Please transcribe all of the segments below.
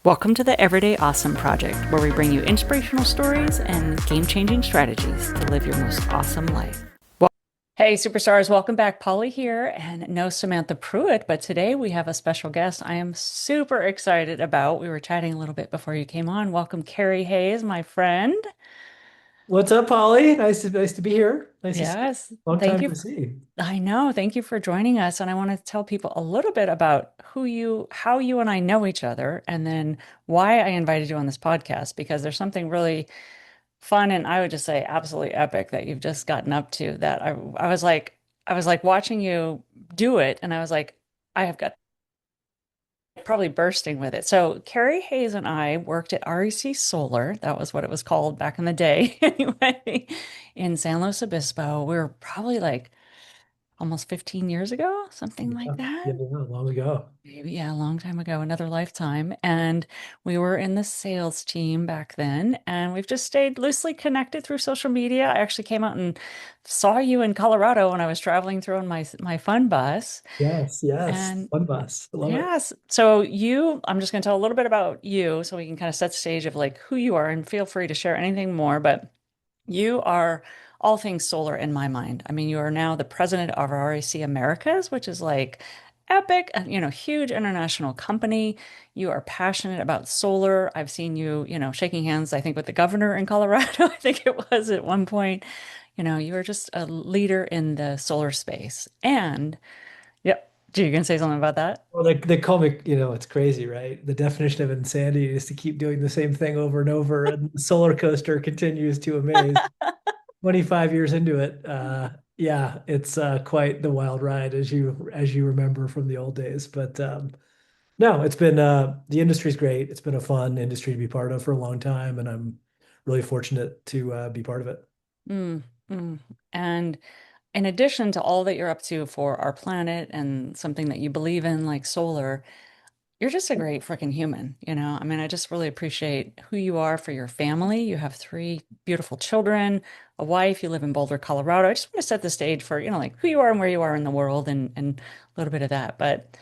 Welcome to the Everyday Awesome Project, where we bring you inspirational stories and game changing strategies to live your most awesome life. Hey, superstars, welcome back. Polly here, and no Samantha Pruitt, but today we have a special guest I am super excited about. We were chatting a little bit before you came on. Welcome, Cary Hayes, my friend. What's up, Polly? Nice to be here. Nice to see you. Yes, Long thank time you. to see. I know. Thank you for joining us. And I want to tell people a little bit about how you and I know each other, and then why I invited you on this podcast, because there's something really fun and I would just say absolutely epic that you've just gotten up to that I was like watching you do it, and I was like, I have got probably bursting with it. So Carey Hayes and I worked at REC Solar. That was what it was called back in the day anyway, in San Luis Obispo. We were probably like almost 15 years ago, something like Yeah, that. yeah, long ago. Maybe, yeah, a long time ago, another lifetime. And we were in the sales team back then, and we've just stayed loosely connected through social media. I actually came out and saw you in Colorado when I was traveling through on my fun bus. Yes, yes. And Fun bus. I love it. yes, so I'm just going to tell a little bit about you so we can kind of set the stage of like who you are, and feel free to share anything more. But you are all things solar in my mind. I mean, you are now the president of RAC Americas, which is like epic, huge international company. You are passionate about solar. I've seen you, shaking hands, I think, with the governor in Colorado, I think it was at one point. You are just a leader in the solar space. And, yep. You can say something about that? Well, they call me, it's crazy, right? The definition of insanity is to keep doing the same thing over and over, and the solar coaster continues to amaze. 25 years into it, yeah, it's quite the wild ride as you remember from the old days. But no, it's been the industry's great. It's been a fun industry to be part of for a long time, and I'm really fortunate to be part of it. Mm, mm. And in addition to all that you're up to for our planet and something that you believe in, like solar, you're just a great freaking human. I mean, I just really appreciate who you are for your family. You have three beautiful children, a wife, you live in Boulder, Colorado. I just want to set the stage for, like who you are and where you are in the world, and a little bit of that. But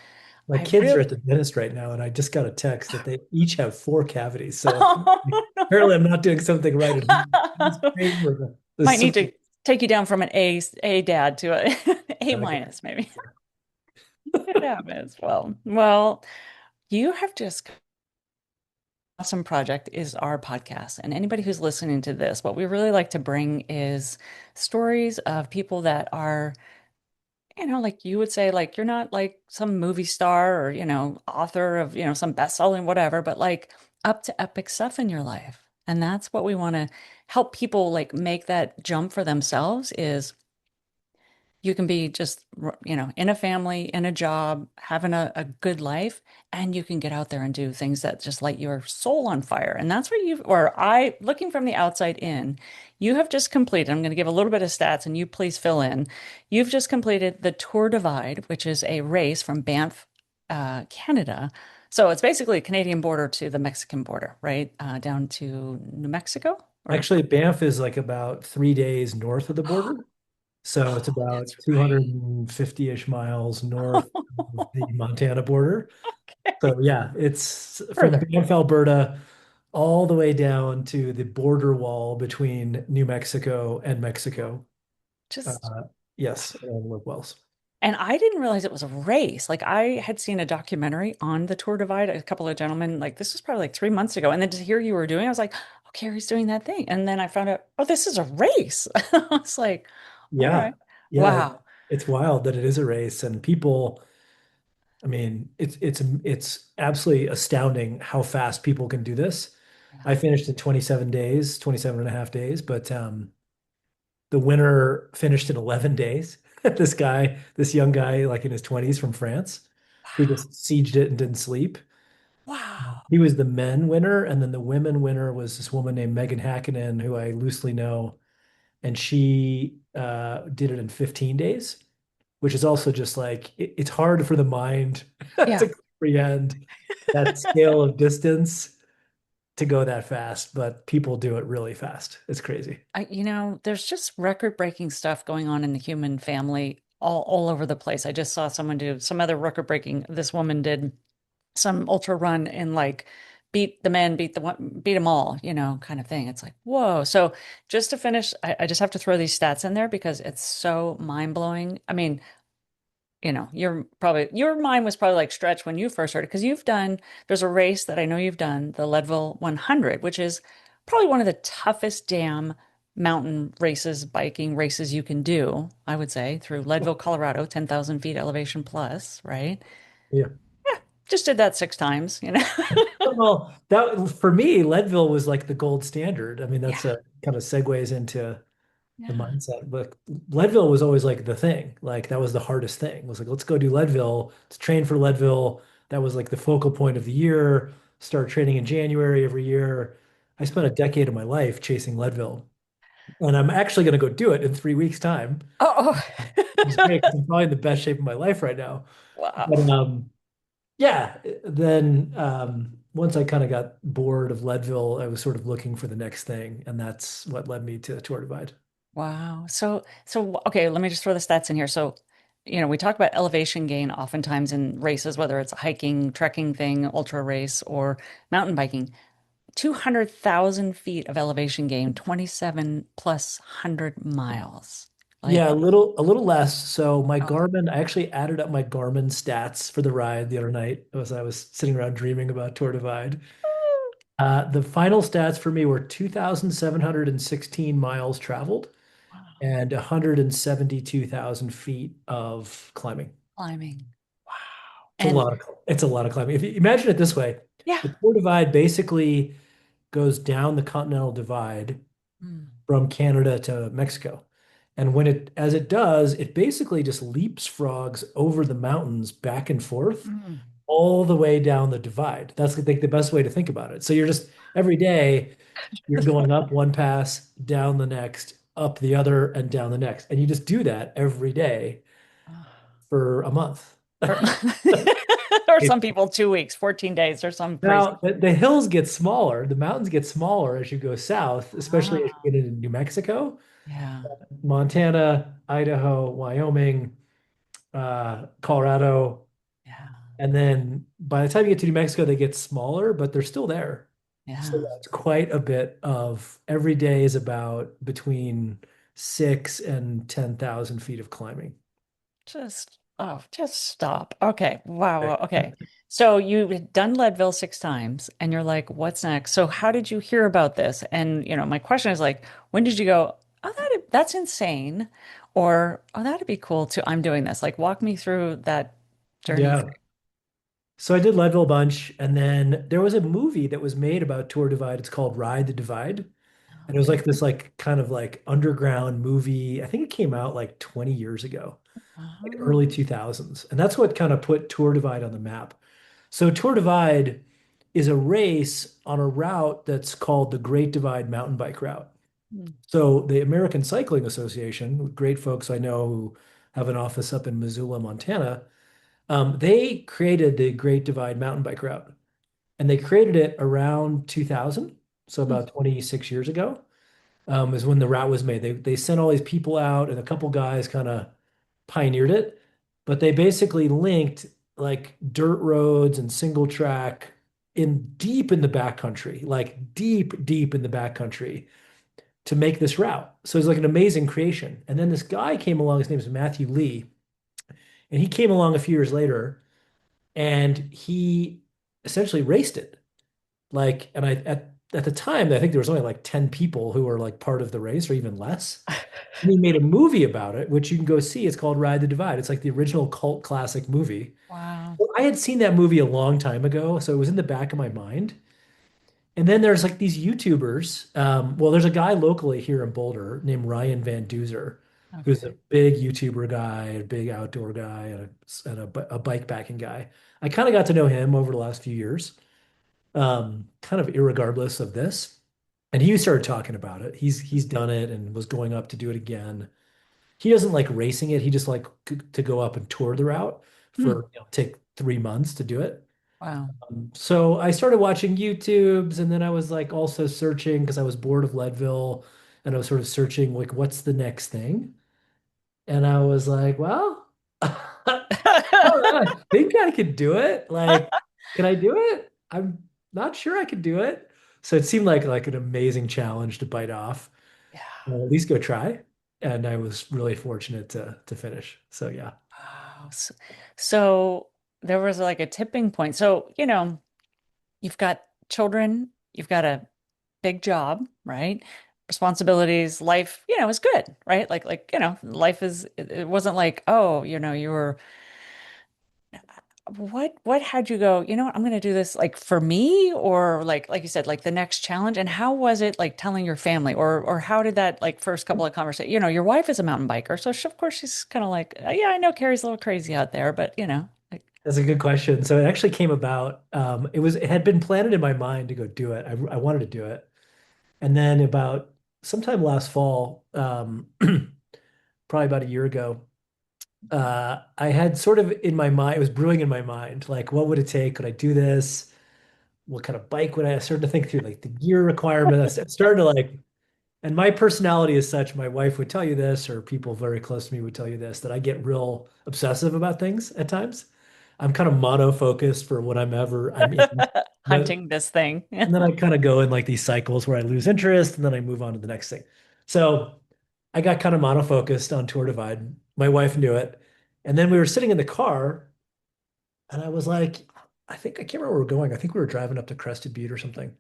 My I kids are really, at the dentist right now, and I just got a text that they each have four cavities. So oh, apparently, I'm not doing something right at home. It's no. great for the Might need sweet. to take you down from an A dad to a A Okay. minus, maybe. It happens. Well, you have just awesome project is our podcast. And anybody who's listening to this, what we really like to bring is stories of people that are, like you would say, like you're not like some movie star or, author of, some best-selling whatever, but like up to epic stuff in your life. And that's what we want to help people like make that jump for themselves is you can be just, in a family, in a job, having a good life, and you can get out there and do things that just light your soul on fire. And that's what looking from the outside in, you have just completed, I'm going to give a little bit of stats and you please fill in. You've just completed the Tour Divide, which is a race from Banff, Canada. So it's basically a Canadian border to the Mexican border, right? Down to New Mexico or, Actually, Banff is like about 3 days north of the border. So it's oh, about that's right. 250-ish miles north of the Montana border. Okay. So yeah, it's from Further. Banff, Alberta, all the way down to the border wall between New Mexico and Mexico. Just Uh, yes, and Lake Wells. And I didn't realize it was a race. Like I had seen a documentary on the Tour Divide, a couple of gentlemen, like this was probably like 3 months ago. And then to hear you were doing, I was like, oh, Carrie's doing that thing. And then I found out, oh, this is a race. I was like, all Yeah, right. yeah, Wow. it's wild that it is a race, and people. I mean, it's absolutely astounding how fast people can do this. Yeah. I finished in 27 days, 27 and a half days, but the winner finished in 11 days. This young guy, like in his 20s from France, who Wow. just sieged it and didn't sleep. Wow. He was the men winner, and then the women winner was this woman named Megan Hakkinen, who I loosely know, and she did it in 15 days, which is also just like it's hard for the mind Yeah. to comprehend that scale of distance to go that fast, but people do it really fast. It's crazy. There's just record-breaking stuff going on in the human family all over the place. I just saw someone do some other record-breaking. This woman did some ultra run in like beat the men, beat them all, kind of thing. It's like, whoa. So just to finish, I just have to throw these stats in there because it's so mind blowing. I mean, your mind was probably like stretched when you first started because there's a race that I know you've done, the Leadville 100, which is probably one of the toughest damn mountain races, biking races you can do, I would say, through Leadville, Colorado, 10,000 feet elevation plus, right? Yeah. Just did that 6 times. Well, that for me, Leadville was like the gold standard. I mean, Yeah, that's a kind of segues into the yeah. mindset. But Leadville was always like the thing. Like that was the hardest thing. It was like, let's go do Leadville. Let's train for Leadville. That was like the focal point of the year. Start training in January every year. I spent a decade of my life chasing Leadville. And I'm actually going to go do it in 3 weeks' time. Oh, Which is great oh. 'cause I'm probably in the best shape of my life right now. But Wow. yeah, then once I kind of got bored of Leadville, I was sort of looking for the next thing, and that's what led me to Tour Divide. Wow. Okay, let me just throw the stats in here. So, we talk about elevation gain oftentimes in races, whether it's a hiking, trekking thing, ultra race, or mountain biking. 200,000 feet of elevation gain, 27 plus 100 miles. Yeah, Like, a little less. So my oh, Garmin, I actually added up my Garmin stats for the ride the other night as I was sitting around dreaming about Tour Divide. The final stats for me were 2,716 miles traveled wow. and 172,000 feet of climbing. Climbing. Wow. It's a And lot of it's a lot of climbing. If you imagine it this way, yeah. the Tour Divide basically goes down the Continental Divide Mm, from Canada to Mexico. And as it does, it basically just leapfrogs over the mountains back and forth mm. all the way down the divide. That's I think the best way to think about it. So you're just every day you're going up one pass, down the next, up the other, and down the next. And you just do that every day for a month. Or, or some people 2 weeks, 14 days, or some crazy. Now, the hills get smaller, the mountains get smaller as you go south, especially as Ah, you get into New Mexico, yeah. Montana, Idaho, Wyoming, Colorado. Yeah. And then by the time you get to New Mexico, they get smaller, but they're still there. So Yeah. that's quite a bit of every day is about between 6 and 10,000 feet of climbing. Just stop. Okay. Wow. Okay. So you've done Leadville 6 times and you're like, what's next? So how did you hear about this? And, my question is like, when did you go, oh, that's insane? Or, oh, that'd be cool too. I'm doing this. Like, walk me through that journey. Yeah. So I did Leadville a bunch, and then there was a movie that was made about Tour Divide. It's called Ride the Divide. And it was Okay. like this like kind of like underground movie. I think it came out like 20 years ago, like Uh-huh. early 2000s. And that's what kind of put Tour Divide on the map. So Tour Divide is a race on a route that's called the Great Divide Mountain Bike Route. Hmm. So the American Cycling Association, with great folks I know who have an office up in Missoula, Montana, they created the Great Divide Mountain Bike Route. And they created it around 2000, so Hmm. about 26 years ago, is when the route was made. They sent all these people out, and a couple guys kind of pioneered it, but they basically linked like dirt roads and single track in deep in the backcountry, like deep in the backcountry to make this route. So it's like an amazing creation. And then this guy came along, his name is Matthew Lee, and he came along a few years later and he essentially raced it. Like, and at the time, I think there was only like 10 people who were like part of the race or even less. And he made a movie about it, which you can go see. It's called Ride the Divide. It's like the original cult classic movie. Wow. Well, I had seen that movie a long time ago, so it was in the back of my mind. And then there's like these YouTubers. Well, there's a guy locally here in Boulder named Ryan Van Duzer, who's a Okay. big YouTuber guy, a big outdoor guy, a bike packing guy. I kind of got to know him over the last few years, kind of irregardless of this. And he started talking about it. He's done it and was going up to do it again. He doesn't like racing it. He just like to go up and tour the route Hmm. for take 3 months to do it. Wow. So I started watching YouTubes and then I was like also searching because I was bored of Leadville and I was sort of searching like what's the next thing? And I was like, well, I think I could do it. Like, can I do it? not sure I could do it. So it seemed like an amazing challenge to bite off. Yeah. At least go try. And I was really fortunate to finish. So yeah. Wow. So there was like a tipping point. So, you've got children, you've got a big job, right? Responsibilities, life, is good, right? Life it wasn't like, oh, you were what had you go, I'm going to do this like for me or like you said, like the next challenge. And how was it like telling your family or how did that like first couple of conversations, your wife is a mountain biker. So of course she's kind of like, yeah, I know Carrie's a little crazy out there, but like, That's a good question. So it actually came about, it had been planted in my mind to go do it. I wanted to do it. And then about sometime last fall, probably about a year ago, I had sort of in my mind, it was brewing in my mind, like what would it take? Could I do this? What kind of bike would I start to think through like the gear requirement? I started to like, and my personality is such, my wife would tell you this, or people very close to me would tell you this, that I get real obsessive about things at times. I'm kind of mono-focused for what I'm in. But hunting this thing. and then I kind of go in like these cycles where I lose interest and then I move on to the next thing. So I got kind of mono-focused on Tour Divide. My wife knew it. And then we were sitting in the car and I was like, I can't remember where we're going. I think we were driving up to Crested Butte or something.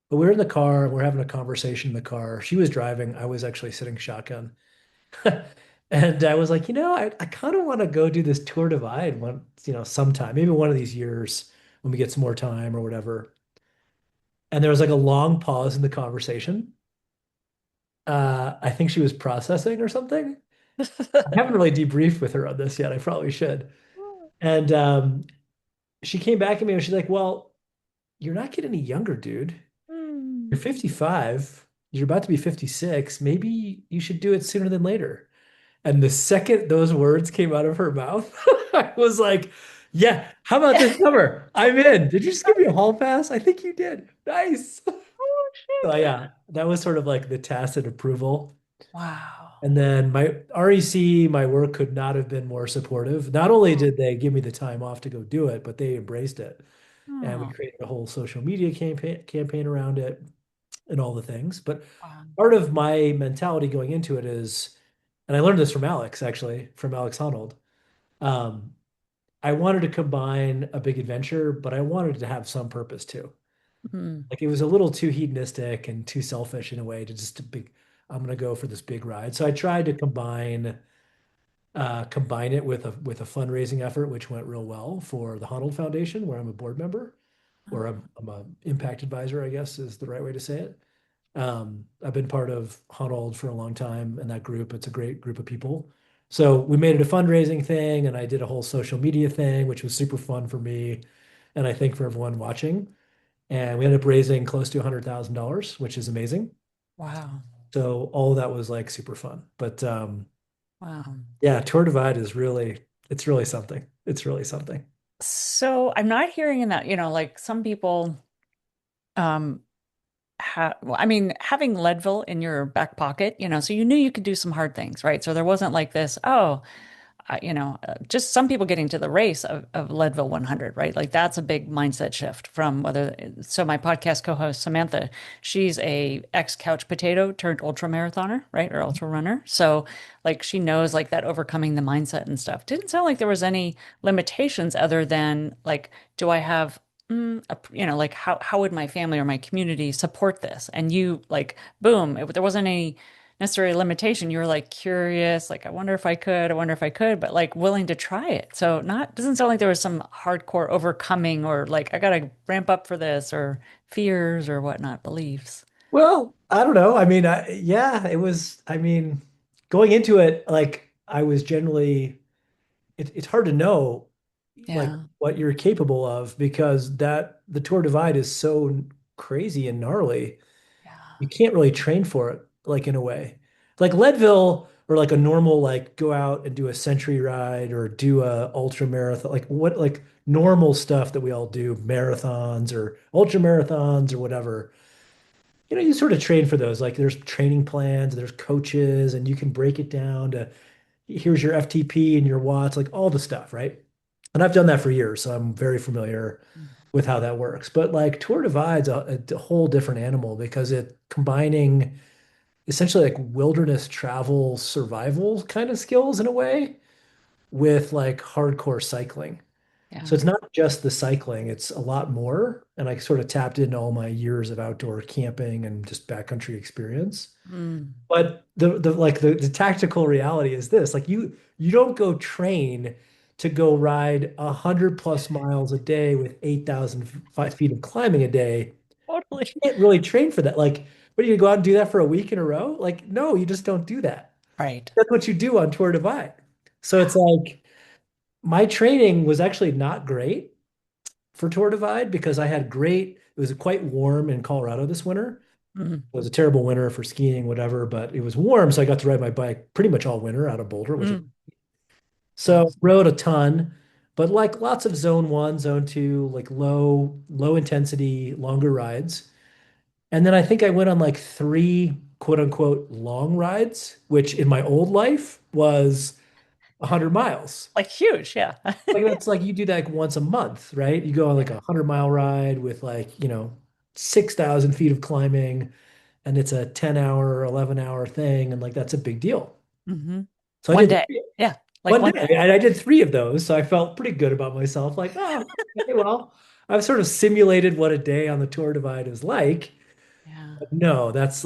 But we were in the car, we're having a conversation in the car. She was driving, I was actually sitting shotgun. And I was like, I kind of want to go do this Tour Divide sometime, maybe one of these years when we get some more time or whatever. And there was like a long pause in the conversation. I think she was processing or something. I haven't really debriefed with her on this yet. I probably should. And she came back at me and she's like, well, you're not getting any younger, dude. You're Hmm. 55. You're about to be 56. Maybe you should do it sooner than later. And the second those words came out of her mouth, I was like, yeah, how about this summer? I'm in. Did you just give me a hall pass? I think you did. Nice. Oh, So shit. yeah, that was sort of like the tacit approval. Wow. And then my REC, my work could not have been more supportive. Not only did they give me the time off to go do it, but they embraced it. And we Oh, created a whole social media campaign around it and all the things. But wow. part of my mentality going into it is, and I learned this from Alex, actually, from Alex Honnold. Um, I wanted to combine a big adventure, but I wanted to have some purpose too. Hmm. Like it was a little too hedonistic and too selfish in a way to just a big, I'm gonna go for this big ride. So I tried to combine it with a fundraising effort, which went real well for the Honnold Foundation, where I'm a board member, or I'm a impact advisor, I guess is the right way to say it. I've been part of Honnold for a long time, and that group, it's a great group of people. So we made it a fundraising thing, and I did a whole social media thing, which was super fun for me, and I think for everyone watching. And we ended up raising close to $100,000, which is amazing. Wow. So all of that was like super fun. But Wow. yeah, Tour Divide is it's really something. It's really something. So I'm not hearing in that, like some people, um, well, I mean, having Leadville in your back pocket, so you knew you could do some hard things, right? So there wasn't like this, oh, just some people getting to the race of Leadville 100, right? Like that's a big mindset shift from so my podcast co-host Samantha, she's a ex-couch potato turned ultra marathoner, right? Or ultra runner. So like she knows like that overcoming the mindset and stuff. Didn't sound like there was any limitations other than like, do I have like how would my family or my community support this? And you like, boom, there wasn't any necessarily limitation. You were like curious, like I wonder if I could, but like willing to try it. So not doesn't sound like there was some hardcore overcoming or like I gotta ramp up for this or fears or whatnot, beliefs. Well, I don't know. I mean, yeah, it was, I mean, going into it, like I was generally, it's hard to know like Yeah. what you're capable of because the Tour Divide is so crazy and gnarly. You Yeah. can't really train for it, like in a way. Like Leadville or like a normal like go out and do a century ride or do a ultra marathon, like normal stuff that we all do, marathons or ultra marathons or whatever. You sort of train for those. Like there's training plans, there's coaches, and you can break it down to here's your FTP and your watts, like all the stuff, right? And I've done that for years, so I'm very familiar. with how that works. But like Tour Divide's a whole different animal because it combining essentially like wilderness travel survival kind of skills in a way with like hardcore cycling. So Yeah. it's not just the cycling, it's a lot more. And I sort of tapped into all my years of outdoor camping and just backcountry experience. Mm. But the tactical reality is this, like you don't go train to go ride 100 plus miles a day with 8,000 feet of climbing a day. Totally. You can't really train for that. Like, what are you gonna go out and do that for a week in a row? Like, no, you just don't do that. Right. That's what you do on Tour Divide. So it's like my training was actually not great for Tour Divide because it was quite warm in Colorado this winter. Mm. It was a terrible winter for skiing, whatever, but it was warm, so I got to ride my bike pretty much all winter out of Boulder, which was Mm. so Nice. rode a ton, but like lots of zone one, zone two, like low intensity, longer rides. And then I think I went on like three quote unquote long rides, which in my old life was 100 miles. Like huge. Yeah. Like that's like you do that like once a month, right? You go on like a Yeah. 100-mile ride with like, 6,000 feet of climbing and it's a 10-hour, 11-hour thing. And like that's a big deal. Hmm. So I One did day. Yeah. Like one one day day. and I did three of those. So I felt pretty good about myself. Like, oh, okay, well, I've sort of simulated what a day on the Tour Divide is like. Yeah. But no, that's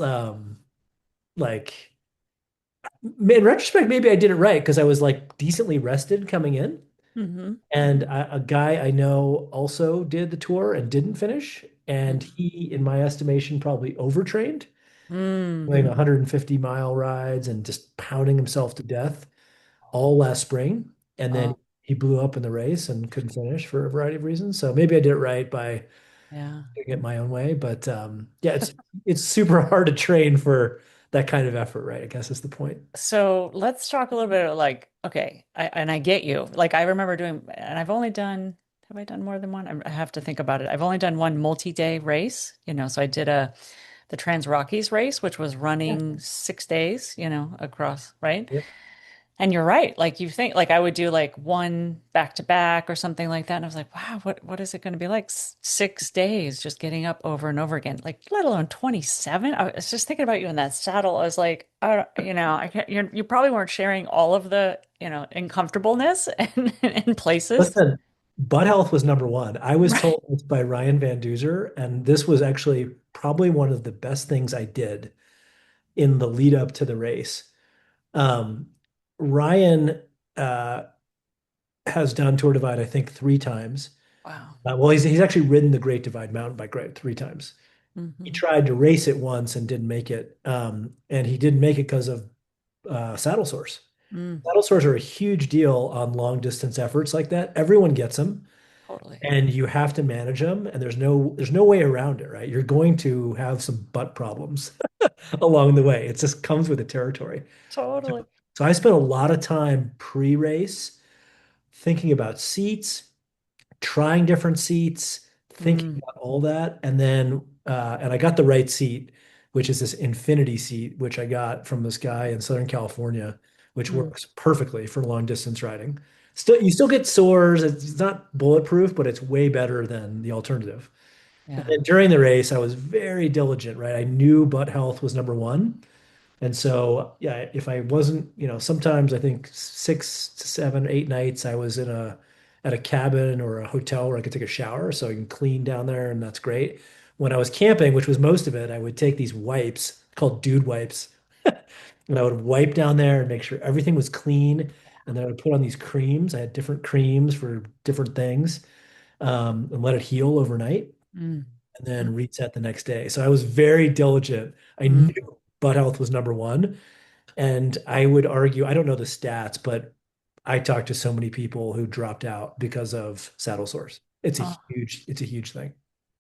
like in retrospect, maybe I did it right because I was like decently rested coming in. Hmm. And a guy I know also did the tour and didn't finish. And he, in my estimation, probably overtrained, Mm. doing 150-mile rides and just pounding himself to death all last spring. And then Oh, he blew up in the race and couldn't finish for a variety of reasons. So maybe I did it right by yeah. doing it my own way. But yeah, it's super hard to train for that kind of effort, right? I guess is the point. So let's talk a little bit of like, okay, and I get you. Like I remember doing, and I've only done, have I done more than one? I have to think about it. I've only done one multi-day race, so I did the Trans Rockies race, which was Yeah. running 6 days, across, right? Yep. And you're right. Like you think, like I would do like one back to back or something like that. And I was like, wow, what is it going to be like? 6 days just getting up over and over again, like let alone 27. I was just thinking about you in that saddle. I was like, I can't, you probably weren't sharing all of the, uncomfortableness and in places. Listen, butt health was number one. I was Right. told this by Ryan Van Duzer, and this was actually probably one of the best things I did in the lead up to the race. Um, Ryan uh, has done Tour Divide, I think, three times. Wow. Well, he's actually ridden the Great Divide mountain bike three times. He Hmm. tried to race it once and didn't make it, and he didn't make it because of saddle sores. Mm, Saddle sores are a huge deal on long distance efforts like that. Everyone gets them totally. and you have to manage them and there's no way around it, right? You're going to have some butt problems along the way. It just comes with the territory. So, Totally. so I spent a lot of time pre-race thinking about seats, trying different seats, thinking Mm, about all that, and I got the right seat, which is this infinity seat, which I got from this guy in Southern California, which mm, works perfectly for long distance riding. You still get sores. It's not bulletproof, but it's way better than the alternative. And yeah. then during the race, I was very diligent, right? I knew butt health was number one. And so, yeah, if I wasn't, sometimes I think 6 to 7, 8 nights I was at a cabin or a hotel where I could take a shower so I can clean down there, and that's great. When I was camping, which was most of it, I would take these wipes called dude wipes, and I would wipe down there and make sure everything was clean. And then I would put on these creams. I had different creams for different things, and let it heal overnight Mm, and then reset the next day. So I was very diligent. I knew mm. butt health was number one. And I would argue, I don't know the stats, but I talked to so many people who dropped out because of saddle sores. Oh. It's a huge thing.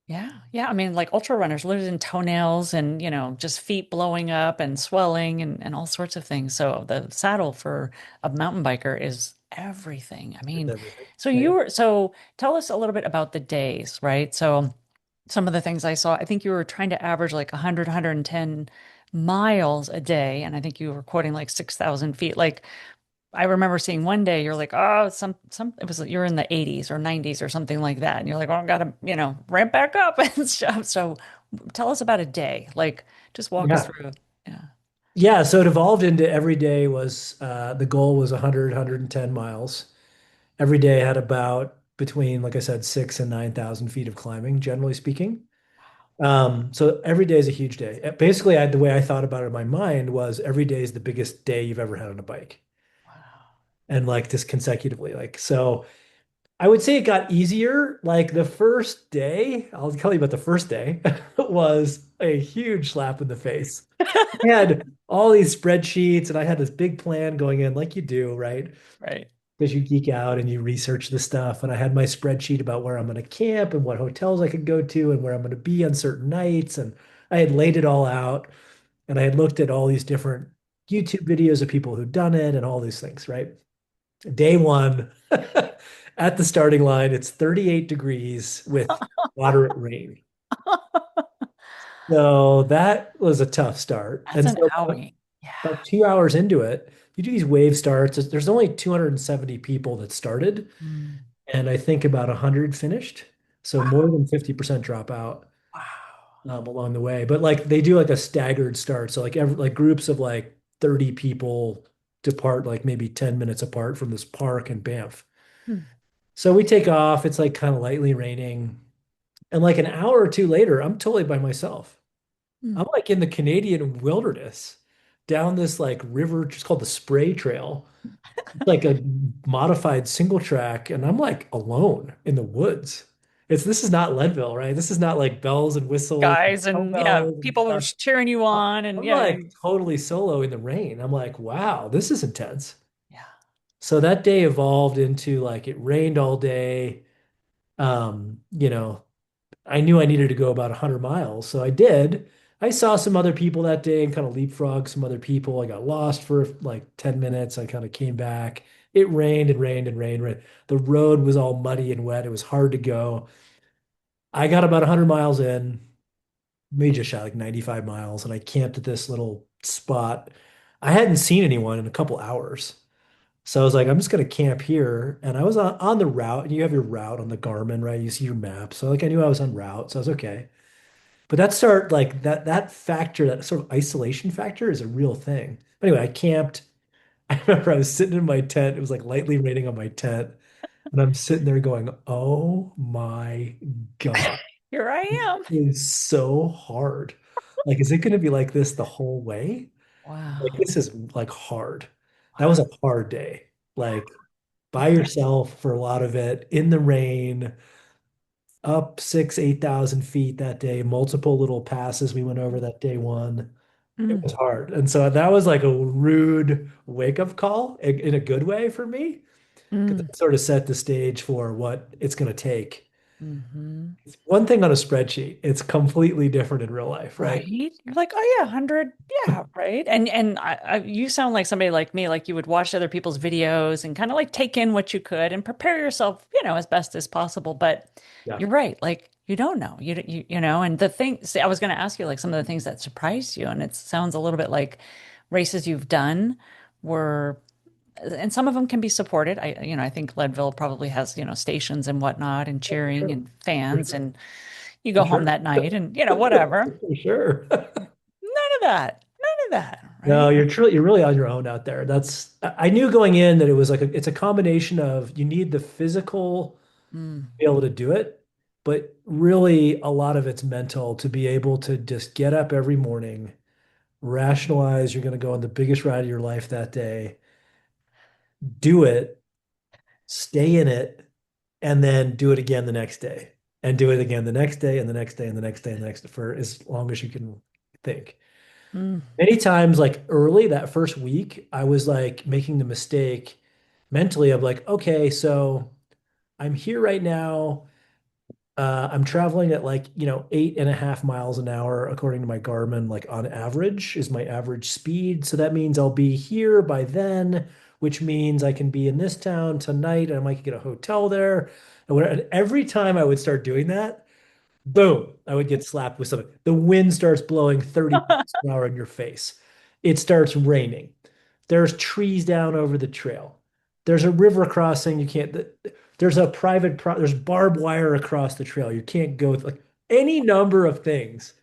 Yeah. Yeah. I mean, like ultra runners losing toenails and, just feet blowing up and swelling and all sorts of things. So the saddle for a mountain biker is everything. I It's mean, everything. so Yeah. so tell us a little bit about the days, right? So some of the things I saw, I think you were trying to average like 100, 110 miles a day. And I think you were quoting like 6,000 feet. Like, I remember seeing one day you're like, oh, some it was you're in the 80s or 90s or something like that. And you're like, oh, I gotta, ramp back up and stuff. So tell us about a day. Like just walk us Yeah. through. Yeah. Yeah, so it evolved into every day was the goal was 100, 110 miles. Every day had about between, like I said, 6 and 9,000 feet of climbing, generally speaking. So every day is a huge day. Basically, the way I thought about it in my mind was every day is the biggest day you've ever had on a bike, Wow. and like just consecutively. Like so, I would say it got easier. Like the first day, I'll tell you about the first day, was a huge slap in the face. I had all these spreadsheets and I had this big plan going in, like you do, right? Right. Because you geek out and you research the stuff. And I had my spreadsheet about where I'm going to camp and what hotels I could go to and where I'm going to be on certain nights. And I had laid it all out and I had looked at all these different YouTube videos of people who'd done it and all these things, right? Day one, at the starting line, it's 38 degrees with moderate rain. So that was a tough start. That's And an so outing. Yeah. about 2 hours into it, you do these wave starts. There's only 270 people that started, Mm. and I think about 100 finished. So more than 50% drop out Wow. along the way. But like they do like a staggered start. So like groups of like 30 people depart like maybe 10 minutes apart from this park in Banff. Mm. So we take off. It's like kind of lightly raining. And like an hour or two later, I'm totally by myself. Mm. I'm like in the Canadian wilderness down this like river, just called the Spray Trail. It's like a modified single track, and I'm like alone in the woods. This is not Leadville, right? This is not like bells and whistles, Guys and yeah, cowbells and people were stuff. cheering you on and I'm yeah, like totally solo in the rain. I'm like, wow, this is intense. yeah. So that day evolved into like it rained all day. You know, I knew I needed to go about 100 miles, so I did. I saw some other people that day and kind of leapfrogged some other people. I got lost for like 10 minutes. I kind of came back. It rained and rained and rained. The road was all muddy and wet. It was hard to go. I got about 100 miles in, maybe just shot like 95 miles, and I camped at this little spot. I hadn't seen anyone in a couple hours. So I was like, I'm just gonna camp here. And I was on the route, and you have your route on the Garmin, right? You see your map. So like I knew I was on route, so I was okay. But that factor, that sort of isolation factor is a real thing. But anyway, I camped. I remember I was sitting in my tent. It was like lightly raining on my tent. And I'm sitting there going, oh my God, Here I this am. is so hard. Like, is it going to be like this the whole way? Like, Wow. this is like hard. That was Wow. a hard day. Yeah. Like, by Yeah. yourself for a lot of it, in the rain, up 8,000 feet that day, multiple little passes we went over that day one. It Mm. was hard. And so that was like a rude wake up call in a good way for me, because Mm. it sort of set the stage for what it's going to take. Hmm. It's one thing on a spreadsheet, it's completely different in real life, right? Right? You're like, oh yeah, 100. Yeah, right. And you sound like somebody like me, like you would watch other people's videos and kind of like take in what you could and prepare yourself, as best as possible. But Yeah. you're right. Like you don't know. And the thing, see, I was going to ask you like some of the things that surprised you, and it sounds a little bit like races you've done were, and some of them can be supported. I think Leadville probably has, stations and whatnot and For cheering sure. and For fans, sure. and you For go home sure. that night and, whatever. For sure. None of that. None of that, No, right? you're really on your own out there. I knew going in that it was like it's a combination of you need the physical Mm, be able to do it, but really a lot of it's mental to be able to just get up every morning, rationalize you're going to go on the biggest ride of your life that day, do it, stay in it, and then do it again the next day, and do it again the next day, and the next day, and the next day, and the next day for as long as you can think. mm, Many times, like early that first week, I was like making the mistake mentally of like, okay, so I'm here right now. I'm traveling at like, 8.5 miles an hour, according to my Garmin, like on average is my average speed. So that means I'll be here by then, which means I can be in this town tonight and I might get a hotel there. And every time I would start doing that, boom, I would get slapped with something. The wind starts blowing 30 miles an hour in your face. It starts raining. There's trees down over the trail. There's a river crossing. You can't, there's a there's barbed wire across the trail. You can't go, like any number of things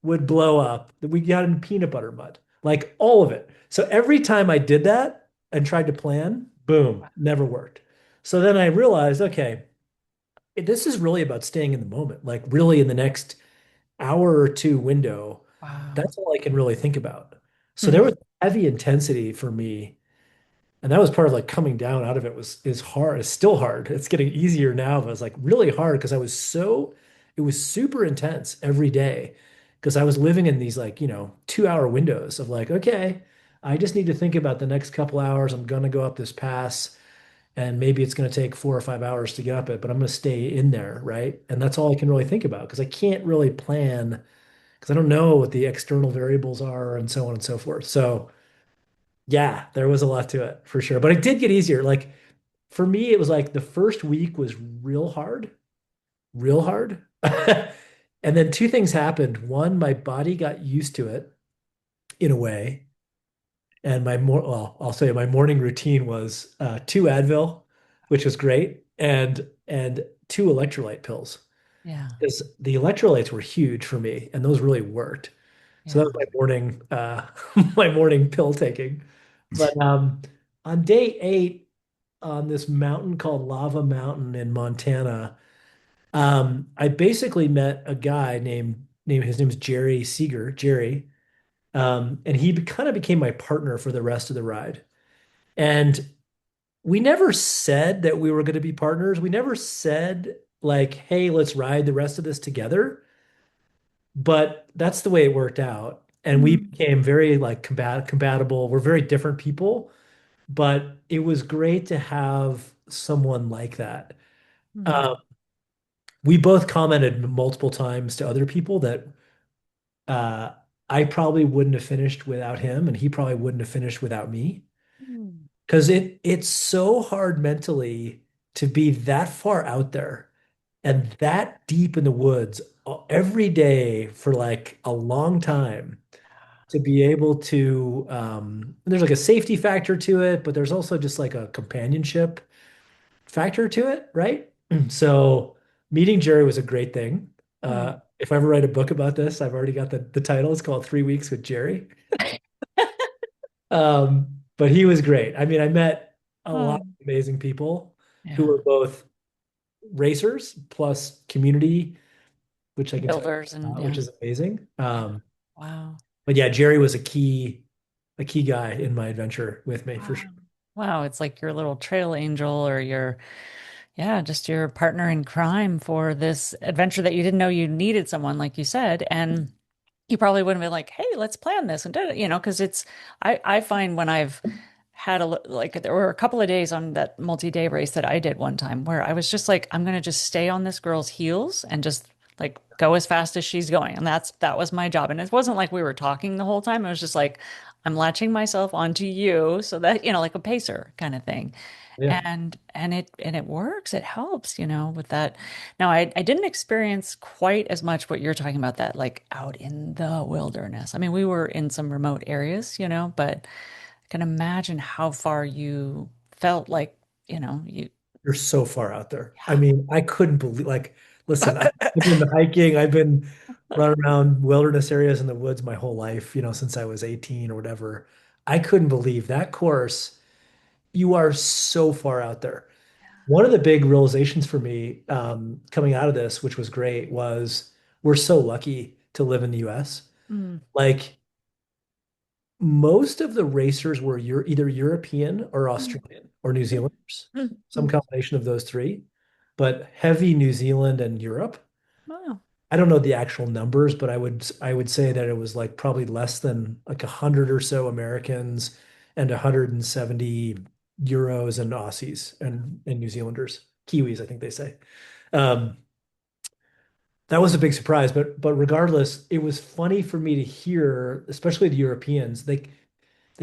would blow up. We got in peanut butter mud, like all of it. So every time I did that and tried to plan, boom, never worked. So then I realized, okay, this is really about staying in the moment, like really in the next hour or two window. Wow. That's all I can really think about. So there Mhm. was heavy intensity for me. And that was part of like coming down out of it was is hard. It's still hard. It's getting easier now, but it's like really hard because it was super intense every day because I was living in these like, 2 hour windows of like, okay, I just need to think about the next couple hours. I'm gonna go up this pass and maybe it's gonna take 4 or 5 hours to get up it, but I'm gonna stay in there, right? And that's all I can really think about because I can't really plan because I don't know what the external variables are and so on and so forth. So yeah, there was a lot to it for sure. But it did get easier. Like for me, it was like the first week was real hard, real hard. And then two things happened. One, my body got used to it in a way. And well, I'll say my morning routine was two Advil, which was great, and two electrolyte pills. Yeah. Because the electrolytes were huge for me, and those really worked. So that Yeah. was my morning my morning pill taking. But on day 8 on this mountain called Lava Mountain in Montana, I basically met a guy named his name's Jerry Seeger, Jerry, and he kind of became my partner for the rest of the ride. And we never said that we were going to be partners. We never said like, "Hey, let's ride the rest of this together." But that's the way it worked out. And we Mm. became very like compatible. We're very different people, but it was great to have someone like that. Mm. Um, we both commented multiple times to other people that uh, I probably wouldn't have finished without him, and he probably wouldn't have finished without me. Mm. Because it's so hard mentally to be that far out there and that deep in the woods every day for like a long time to be able to there's like a safety factor to it, but there's also just like a companionship factor to it, right? So meeting Jerry was a great thing. Mm. If I ever write a book about this, I've already got the title. It's called 3 Weeks with Jerry. But he was great. I mean, I met a lot Oh, of amazing people who yeah. were both racers plus community, which I can tell you Builders and which yeah. is amazing. Yeah. Wow. But yeah, Jerry was a key guy in my adventure with me for Wow. sure. Wow. It's like your little trail angel or your, yeah, just your partner in crime for this adventure that you didn't know you needed someone, like you said. And you probably wouldn't be like, hey, let's plan this and do it, because I find when I've had like, there were a couple of days on that multi-day race that I did one time where I was just like, I'm going to just stay on this girl's heels and just like go as fast as she's going. And that was my job. And it wasn't like we were talking the whole time. It was just like, I'm latching myself onto you so that, like a pacer kind of thing. Yeah, And it works. It helps, with that. Now, I didn't experience quite as much what you're talking about, that like out in the wilderness. I mean, we were in some remote areas, but I can imagine how far you felt like, you, you're so far out there. I yeah. mean, I couldn't believe like, listen, I've been hiking, I've been running around wilderness areas in the woods my whole life, since I was 18 or whatever. I couldn't believe that course. You are so far out there. One of the big realizations for me coming out of this, which was great, was we're so lucky to live in the US. Mm, Like most of the racers were either European or mm, Australian or New mm, Zealanders, mm, some mm. combination of those three, but heavy New Zealand and Europe. Wow. I don't know the actual numbers, but I would say that it was like probably less than like 100 or so Americans and 170 Euros and Aussies and New Zealanders, Kiwis, I think they say. Um, that was a big surprise, but regardless, it was funny for me to hear, especially the Europeans. They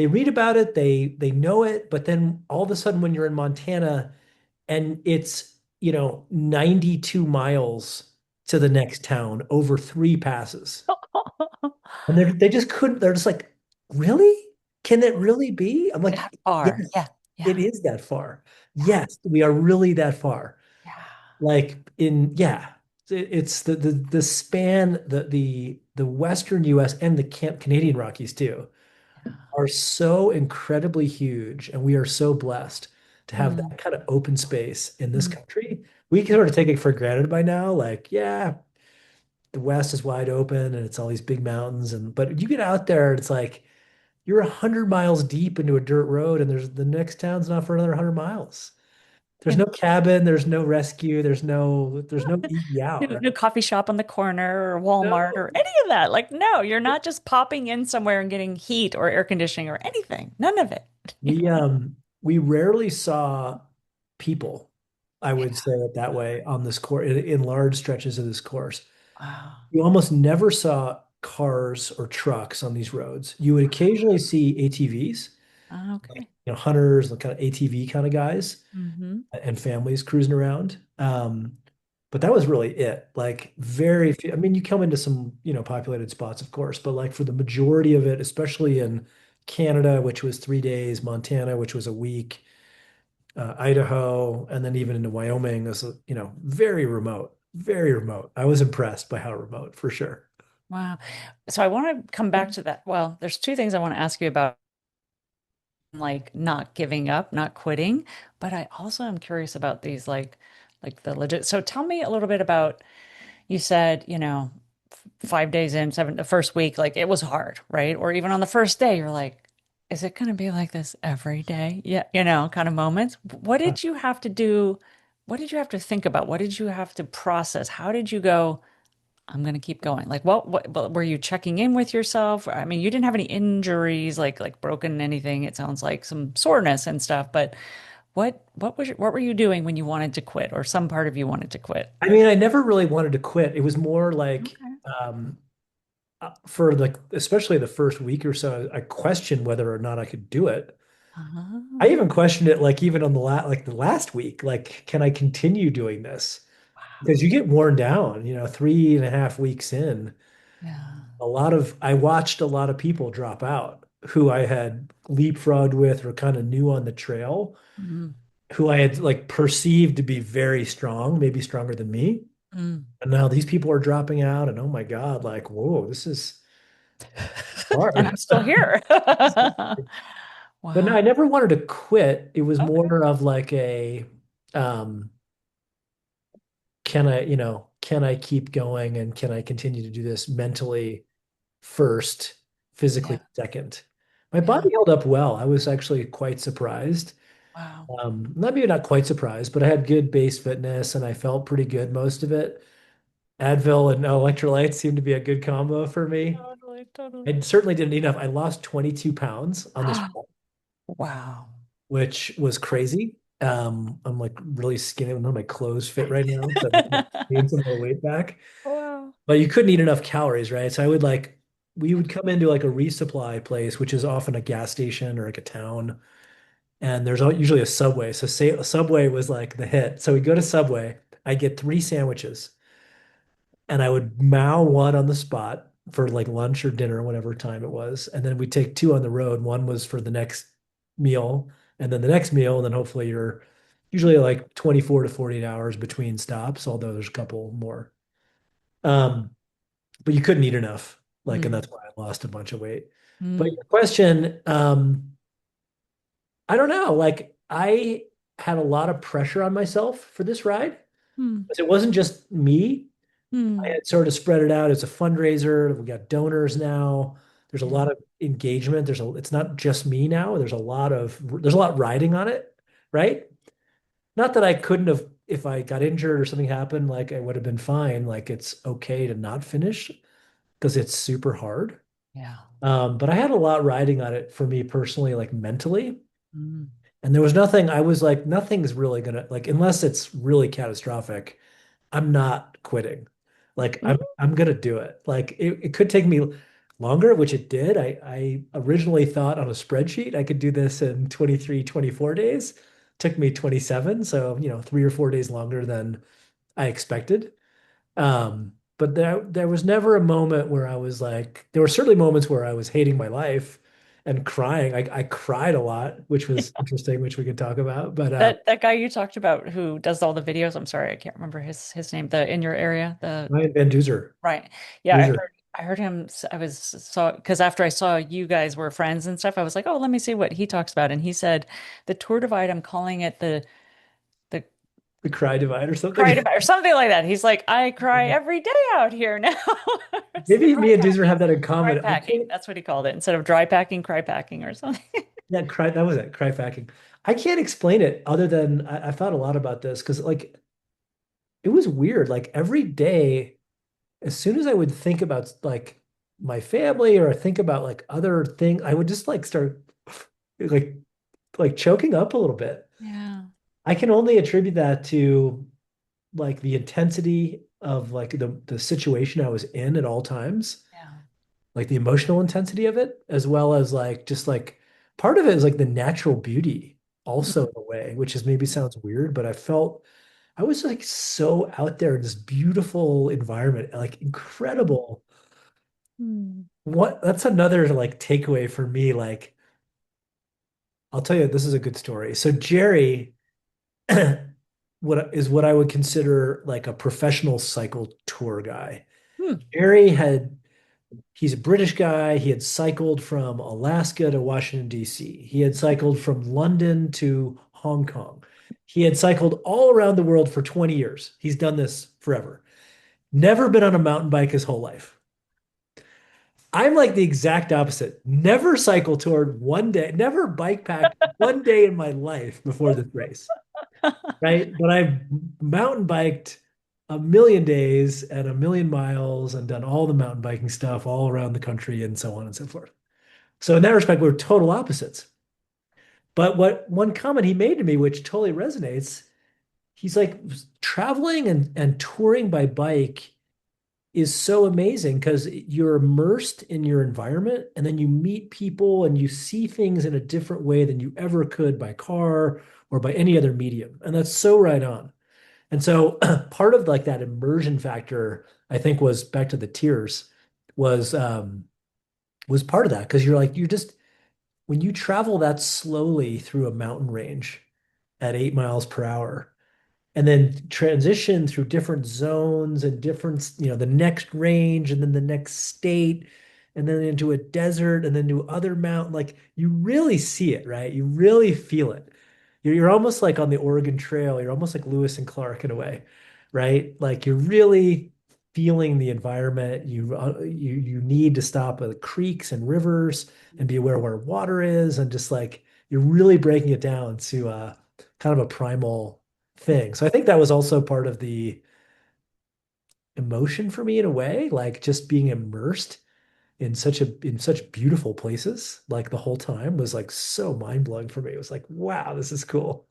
read about it, they know it, but then all of a sudden when you're in Montana and it's, 92 miles to the next town over 3 passes. And they just couldn't, they're just like, really? can it really be? I'm That like, far. yes, Yeah. Yeah. it is that far. Yeah. Yes, we are really that far. Yeah. Like in, yeah, it's the span, the Western US and the Canadian Rockies too Yeah. are so incredibly huge, and we are so blessed to have Mm, that kind of open space in this mm. country. We can sort of take it for granted by now. Like, yeah, the West is wide open and it's all these big mountains, and but you get out there, it's like you're 100 miles deep into a dirt road, and there's the next town's not for another 100 miles. There's no And cabin, there's no rescue, there's no easy out, right? no coffee shop on the corner or Walmart No. or any of that. Like, no, you're not just popping in somewhere and getting heat or air conditioning or anything. None of it. We rarely saw people, I would say it that way, on this course in large stretches of this course. Wow. You almost never saw cars or trucks on these roads. You would occasionally see ATVs, like Okay. hunters, the kind of ATV kind of guys, Hmm. and families cruising around. But that was really it. Like very few. I mean, you come into some, populated spots, of course, but like for the majority of it, especially in Canada, which was 3 days, Montana, which was a week, Idaho, and then even into Wyoming, is very remote, very remote. I was impressed by how remote, for sure. Wow. So I want to come back to that. Well, there's two things I want to ask you about, like not giving up, not quitting, but I also am curious about these like the legit. So tell me a little bit about, you said, 5 days in, the first week, like it was hard, right? Or even on the first day, you're like, is it going to be like this every day? Yeah, kind of moments. What did you have to do? What did you have to think about? What did you have to process? How did you go, I'm going to keep going? Like, what were you checking in with yourself? I mean, you didn't have any injuries, like broken anything. It sounds like some soreness and stuff, but what were you doing when you wanted to quit, or some part of you wanted to quit? I mean, I never really wanted to quit. It was more like, Okay. for like, especially the first week or so, I questioned whether or not I could do it. I Oh, even questioned it, like even on the last week, like, can I continue doing this? Because wow. you get worn down, 3.5 weeks in. Yeah. I watched a lot of people drop out who I had leapfrogged with or kind of knew on the trail, Mm, who I had like perceived to be very strong, maybe stronger than me. mm. And now these people are dropping out, and oh my God, like, whoa, this is And hard. I'm still here. But no, I Wow. never wanted to quit. It was Okay. more of like um, can I keep going, and can I continue to do this mentally first, Yeah. physically second? My Yeah. body held up well. I was actually quite surprised. Wow. Maybe not quite surprised, but I had good base fitness and I felt pretty good most of it. Advil and electrolytes seemed to be a good combo for me. Totally, totally. I certainly didn't need enough. I lost 22 pounds on this, Wow. which was crazy. I'm like really skinny. None of my clothes fit right now, so I gained some of the weight back. Wow. But you couldn't eat enough calories, right? So we would come into like a resupply place, which is often a gas station or like a town, and there's usually a Subway. So say a Subway was like the hit. So we go to Subway. I get 3 sandwiches, and I would mow one on the spot for like lunch or dinner, whatever time it was, and then we take two on the road. One was for the next meal, and then the next meal, and then hopefully you're usually like 24 to 48 hours between stops, although there's a couple more. Um, but you couldn't eat enough, like, and Mm, that's why I lost a bunch of weight. But mm, your question, I don't know. Like, I had a lot of pressure on myself for this ride mm, because it wasn't just me. I mm. had sort of spread it out. It's a fundraiser. We got donors now. There's a Yeah. lot of engagement. It's not just me now. There's a lot riding on it, right? Not that I couldn't have, if I got injured or something happened, like I would have been fine. Like it's okay to not finish because it's super hard. Yeah. But I had a lot riding on it for me personally, like mentally. Mm, And there was nothing, I was like, nothing's really gonna, like, unless it's really catastrophic, I'm not quitting. Like mm, I'm gonna do it. Like it could take me longer, which it did. I originally thought on a spreadsheet I could do this in 23, 24 days. Took me 27, so 3 or 4 days longer than I expected. But there was never a moment where I was like, there were certainly moments where I was hating my life and crying. I cried a lot, which was interesting, which we could talk about. But That guy you talked about who does all the videos, I'm sorry, I can't remember his name, the in your area, the Ryan Van Duzer, right. Yeah, Duzer, I heard him I was saw because after I saw you guys were friends and stuff, I was like, "Oh, let me see what he talks about." And he said the tour divide, I'm calling it the the Cry Divide or cry something. divide or something like that. He's like, "I cry every day out here now." It's the Maybe cry me and Duzer packing. have that in Cry common. I packing. can't. That's what he called it instead of dry packing, cry packing or something. Yeah, cry. That was it. Cry packing. I can't explain it other than I thought a lot about this because like it was weird. Like every day, as soon as I would think about like my family or think about like other things, I would just like start like choking up a little bit. Yeah. I can only attribute that to like the intensity of like the situation I was in at all times, Yeah. like the emotional intensity of it, as well as like just like part of it is like the natural beauty also in a way, which is maybe sounds weird, but I felt I was like so out there in this beautiful environment, like incredible. Mm-hmm. What that's another like takeaway for me. Like, I'll tell you, this is a good story. So Jerry, what I would consider like a professional cycle tour guy. Jerry had He's a British guy. He had cycled from Alaska to Washington, D.C. He had cycled from London to Hong Kong. He had cycled all around the world for 20 years. He's done this forever. Never been on a mountain bike his whole life. I'm like the exact opposite. Never cycle toured one day, never bike packed one day in my life before this race, right? But I've mountain biked a million days and a million miles and done all the mountain biking stuff all around the country and so on and so forth. So in that respect, we're total opposites. But what one comment he made to me, which totally resonates, he's like traveling and touring by bike is so amazing because you're immersed in your environment and then you meet people and you see things in a different way than you ever could by car or by any other medium. And that's so right on. And so part of like that immersion factor, I think was back to the tears was was part of that because you're like you just when you travel that slowly through a mountain range at 8 miles per hour and then transition through different zones and different, the next range and then the next state and then into a desert and then to other mountain, like you really see it, right? You really feel it. You're almost like on the Oregon Trail. You're almost like Lewis and Clark in a way, right? Like you're really feeling the environment. You need to stop at the creeks and rivers and be aware where water is and just like you're really breaking it down to kind of a primal thing. So I think that was also part of the emotion for me in a way, like just being immersed in such beautiful places, like the whole time was like so mind-blowing for me. It was like, wow, this is cool.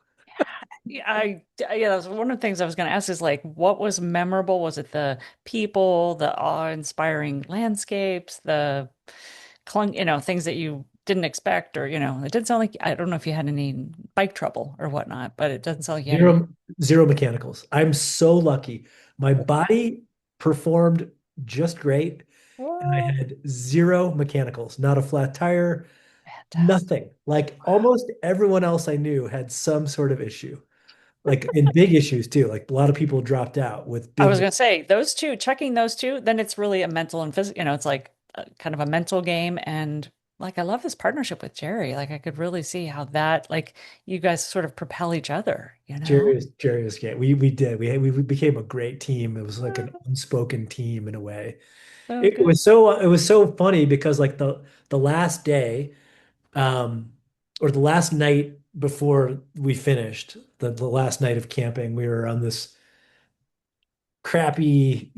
Yeah, yeah, that's one of the things I was going to ask is like, what was memorable? Was it the people, the awe-inspiring landscapes, the things that you didn't expect, or it didn't sound like I don't know if you had any bike trouble or whatnot, but it doesn't sound like you had any. Zero, zero mechanicals. I'm so lucky. My body performed just great, and I What? had zero mechanicals, not a flat tire, Fantastic. nothing. Like almost everyone else I knew had some sort of issue, like in big issues too. Like a lot of people dropped out with I was big. going to say those two, checking those two, then it's really a mental and physical, it's like kind of a mental game. And like, I love this partnership with Jerry. Like, I could really see how that, like, you guys sort of propel each other, you know? Jerry was great. We did. We became a great team. It was like an Ah, unspoken team in a way. so It good. was so funny because like the last day, um, or the last night before we finished, the last night of camping, we were on this crappy,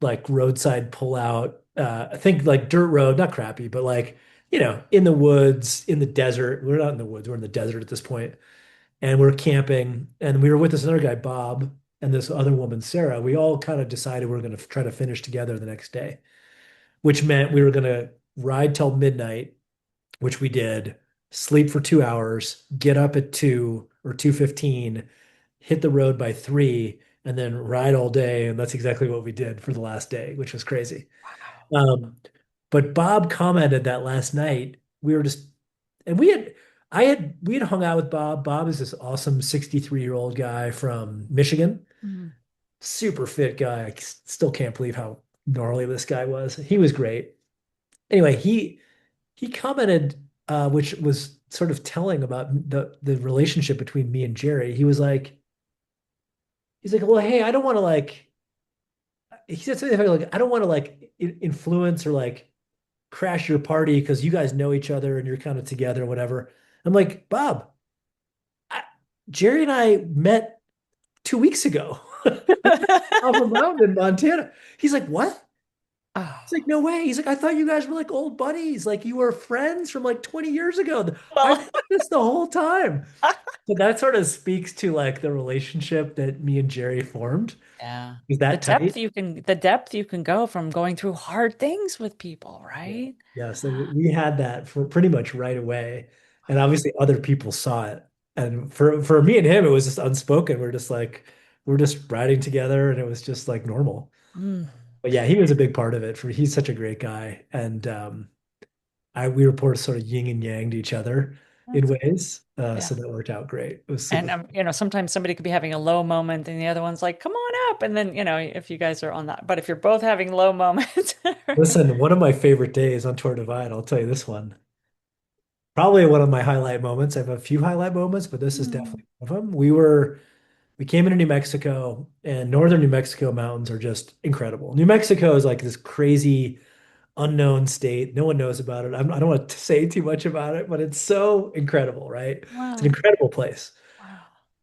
like roadside pullout. I think like dirt road, not crappy, but like, in the woods, in the desert. We're not in the woods, we're in the desert at this point. And we're camping, and we were with this other guy, Bob, and this other woman, Sarah. We all kind of decided we are going to try to finish together the next day, which meant we were going to ride till midnight, which we did, sleep for 2 hours, get up at 2 or 2:15, hit the road by 3, and then ride all day. And that's exactly what we did for the last day, which was crazy. Wow. Um, but Bob commented that last night. we were just, and we had hung out with Bob. Bob is this awesome 63-year-old guy from Michigan, Mm. super fit guy. I still can't believe how gnarly this guy was. He was great. Anyway, he commented, which was sort of telling about the relationship between me and Jerry. He's like, well, hey, I don't want to like. He said something like, I don't want to like influence or like crash your party because you guys know each other and you're kind of together, whatever. I'm like, Bob, I, Jerry and I met 2 weeks ago off a mountain in Montana. He's like, what? He's like, Oh, no way. He's like, I thought you guys were like old buddies. Like you were friends from like 20 years ago. I well, thought this the whole time. So that sort of speaks to like the relationship that me and Jerry formed. yeah. Is that tight? The depth you can go from going through hard things with people, Yeah. right? Yeah. So we had that for pretty much right away. And obviously other people saw it. And for me and him, it was just unspoken. We're just riding together and it was just like normal. Mm. But yeah, he was a big part of it. He's such a great guy. And I we were sort of yin and yang to each other in That's, ways. yeah. So that worked out great. It was super. And sometimes somebody could be having a low moment and the other one's like, "Come on up." And then, if you guys are on that, but if you're both having low moments, Listen, one of my favorite days on Tour Divide, I'll tell you this one. Probably one of my highlight moments. I have a few highlight moments, but this is Mm. definitely one of them. We came into New Mexico, and northern New Mexico mountains are just incredible. New Mexico is like this crazy unknown state. No one knows about it. I don't want to say too much about it, but it's so incredible, right? It's an Wow. incredible place. Wow.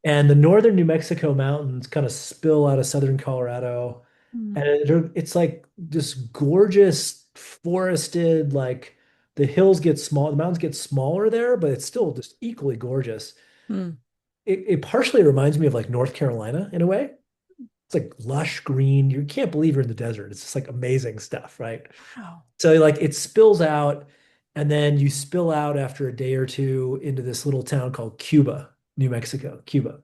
And the northern New Mexico mountains kind of spill out of southern Colorado. And Mm. it's like this gorgeous forested, like the hills get small, the mountains get smaller there, but it's still just equally gorgeous. Mm. It partially reminds me of like North Carolina in a way. It's like lush green. You can't believe you're in the desert. It's just like amazing stuff, right? Wow. So like it spills out, and then you spill out after a day or two into this little town called Cuba, New Mexico, Cuba.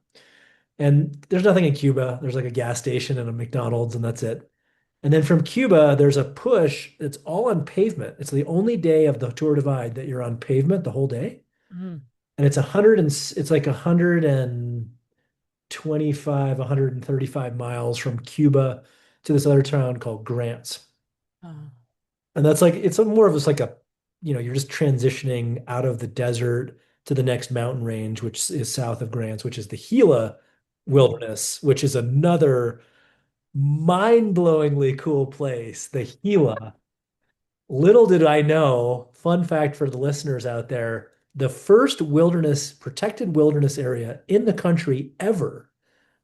And there's nothing in Cuba. There's like a gas station and a McDonald's, and that's it. And then from Cuba, there's a push that's all on pavement. It's the only day of the Tour Divide that you're on pavement the whole day. Mm. And it's like 125, 135 miles from Cuba to this other town called Grants. Oh. And that's like it's more of just like you're just transitioning out of the desert to the next mountain range, which is south of Grants, which is the Gila Mm. Wilderness, which is another mind-blowingly cool place. The Gila. Little did I know, fun fact for the listeners out there, the first protected wilderness area in the country ever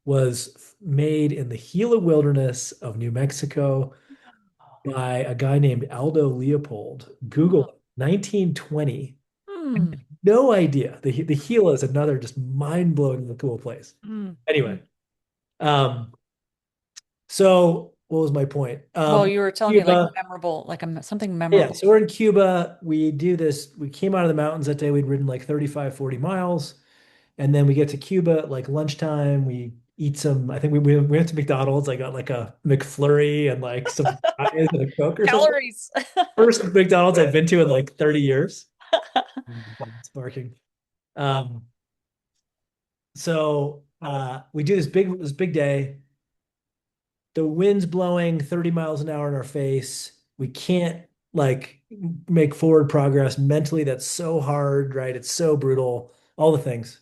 was made in the Gila Wilderness of New Mexico by a guy named Aldo Leopold. Google Oh. it, 1920. Mm. No idea. The Gila is another just mind-blowingly cool place. Mm. Mm. Anyway, um, so what was my point? Well, you were telling me like Cuba. memorable, like something Yeah, memorable. so we're in Cuba. We do this. We came out of the mountains that day. We'd ridden like 35, 40 miles. And then we get to Cuba at like lunchtime. We eat some, I think we went to McDonald's. I got like a McFlurry and like some fries and a Coke or something. Calories. First McDonald's I've been to in like 30 years. It's barking. Um, we do this big day. The wind's blowing 30 miles an hour in our face. We can't like make forward progress mentally. That's so hard, right? It's so brutal, all the things.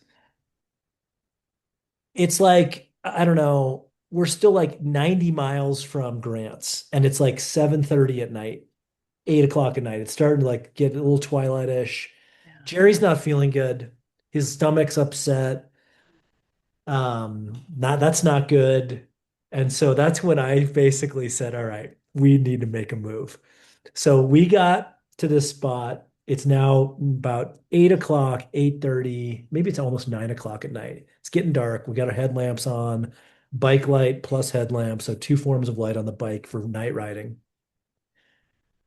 It's like, I don't know, we're still like 90 miles from Grants and it's like 7:30 at night, 8 o'clock at night. It's starting to like get a little twilight-ish. Yeah. Jerry's not feeling good. His stomach's upset. Not that's not good. And so that's when I basically said, all right, we need to make a move. So we got to this spot. It's now about 8 o'clock, 8:30, maybe it's almost 9 o'clock at night. It's getting dark. We got our headlamps on, bike light plus headlamp, so two forms of light on the bike for night riding.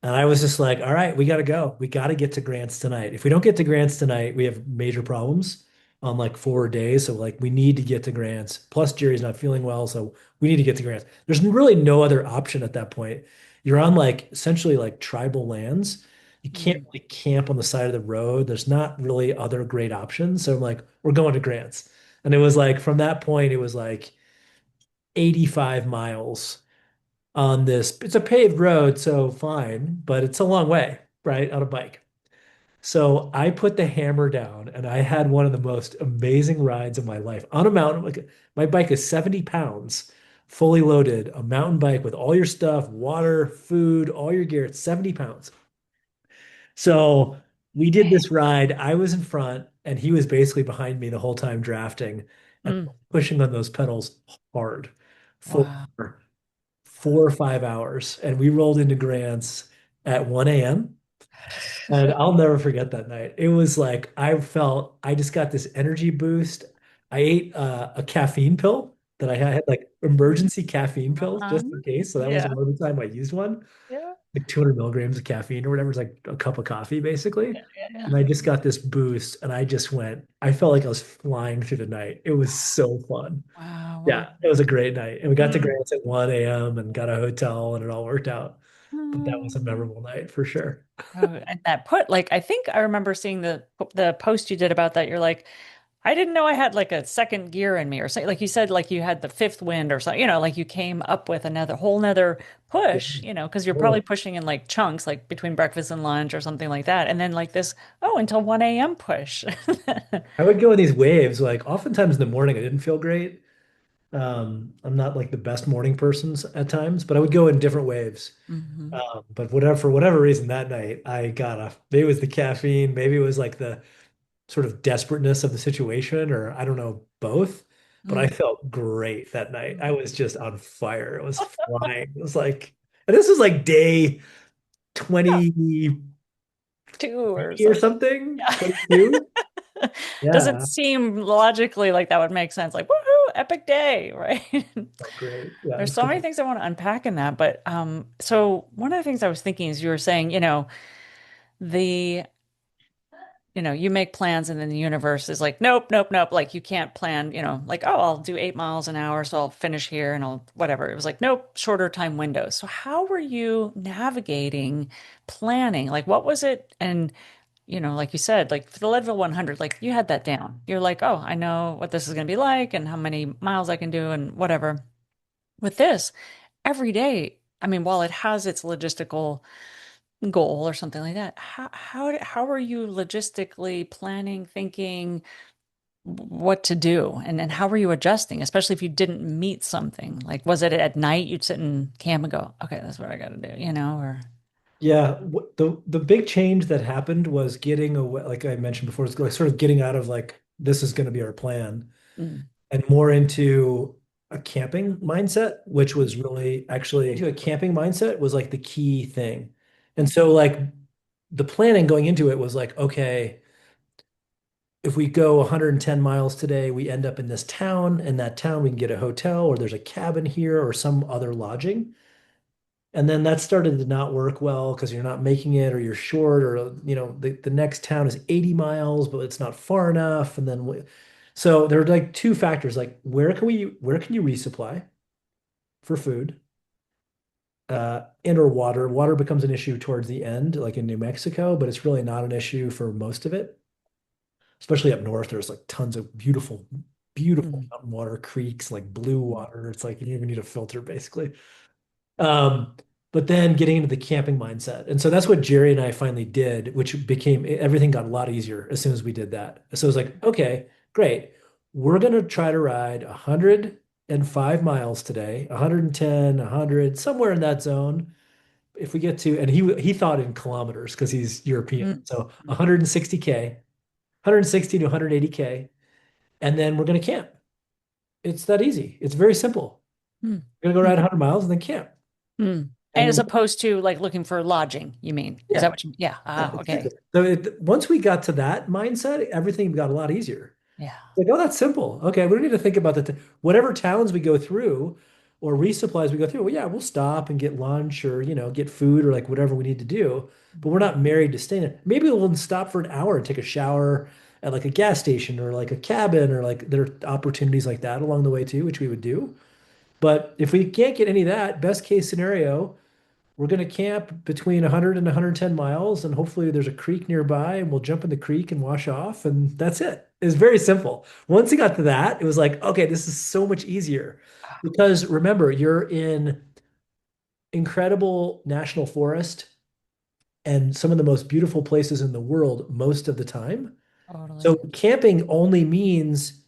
And I was just like, all right, we got to go. We got to get to Grants tonight. If we don't get to Grants tonight, we have major problems on like 4 days. So like we need to get to Grants. Plus Jerry's not feeling well, so we need to get to Grants. There's really no other option at that point. You're on like essentially like tribal lands. You can't Mm. really camp on the side of the road. There's not really other great options. So I'm like, we're going to Grants. And it was like from that point, it was like 85 miles on this. It's a paved road, so fine, but it's a long way, right, on a bike. So I put the hammer down and I had one of the most amazing rides of my life on a mountain. Like my bike is 70 pounds, fully loaded, a mountain bike with all your stuff, water, food, all your gear. It's 70 pounds. So we did this ride. I was in front and he was basically behind me the whole time drafting and Mm. pushing on those pedals hard for Wow. 4 or 5 hours. And we rolled into Grants at 1 a.m. And I'll never forget that night. It was like I felt I just got this energy boost. I ate a caffeine pill that I had like emergency caffeine pills Uh-huh. just in case. So that was Yeah. the only time I used one, Yeah. like 200 milligrams of caffeine or whatever. It's like a cup of coffee basically. Yeah. Yeah. Yeah. And I just got this boost and I just went, I felt like I was flying through the night. It was so fun. Wow. What a Yeah, it was a great night. And we got to mm. Grants at 1 a.m. and got a hotel and it all worked out. But that was a Mm. memorable night for sure. Oh, and that put like I think I remember seeing the post you did about that. You're like, I didn't know I had like a second gear in me or something. Like you said, like you had the fifth wind or something, like you came up with another whole nother Yeah. push, because you're probably Totally. pushing in like chunks, like between breakfast and lunch or something like that. And then like this, oh, until 1 a.m. push. I would go in these waves. Like oftentimes in the morning, I didn't feel great. I'm not like the best morning persons at times, but I would go in different waves. Hmm. But whatever, for whatever reason that night, maybe it was the caffeine, maybe it was like the sort of desperateness of the situation, or I don't know, both. But I Mm. felt great that night. I was just on fire. It was flying. It was like, and this was like day Yeah, 23 two or or something. something, Yeah. 22. Doesn't Yeah. seem logically like that would make sense. Like, woohoo, epic day, right? Felt great. Yeah, it There's was so many great. things I want to unpack in that, but so one of the things I was thinking is you were saying, the you make plans and then the universe is like, nope, nope, nope. Like you can't plan, like, oh, I'll do 8 miles an hour, so I'll finish here and I'll whatever. It was like, nope, shorter time windows. So how were you navigating planning? Like what was it? And like you said, like for the Leadville 100, like you had that down. You're like, oh, I know what this is going to be like and how many miles I can do and whatever. With this, every day, I mean, while it has its logistical goal or something like that, how are you logistically planning, thinking what to do, and how were you adjusting, especially if you didn't meet something? Like, was it at night you'd sit in camp and go, okay, that's what I got to do, or Yeah, the big change that happened was getting away, like I mentioned before, it's like sort of getting out of like this is going to be our plan mm, and more into a camping mindset, which was really actually a camping mindset was like the key thing. And so like the planning going into it was like, okay, if we go 110 miles today, we end up in this town. In that town, we can get a hotel or there's a cabin here or some other lodging. And then that started to not work well because you're not making it or you're short or the next town is 80 miles, but it's not far enough. And then so there are like two factors like where can you resupply for food and or water. Water becomes an issue towards the end, like in New Mexico, but it's really not an issue for most of it. Especially up north, there's like tons of beautiful, beautiful mm, mountain water, creeks, like blue mm, water. It's like you don't even need a filter basically. Um, but then getting into the camping mindset. And so that's what Jerry and I finally did, which became everything got a lot easier as soon as we did that. So it was like, okay, great. We're going to try to ride 105 miles today, 110, 100, somewhere in that zone. If we get to, and he thought in kilometers because he's European. mm, So 160K, 160 to 180K, and then we're going to camp. It's that easy. It's very simple. mm, We're going to go ride mm, 100 miles and then camp. mm. And as And opposed to like looking for lodging, you mean? Is that yeah, what you? Yeah. yeah, Ah, exactly. okay. So once we got to that mindset, everything got a lot easier. Yeah. Like, oh, that's simple. Okay, we don't need to think about that. Whatever towns we go through or resupplies we go through, well, yeah, we'll stop and get lunch or, get food or like whatever we need to do. But we're not married to staying there. Maybe we'll stop for an hour and take a shower at like a gas station or like a cabin or like there are opportunities like that along the way too, which we would do. But if we can't get any of that, best case scenario, we're going to camp between 100 and 110 miles, and hopefully there's a creek nearby, and we'll jump in the creek and wash off, and that's it. It's very simple. Once he got to that, it was like, okay, this is so much easier. Because remember, you're in incredible national forest and some of the most beautiful places in the world most of the time. So Totally. camping only means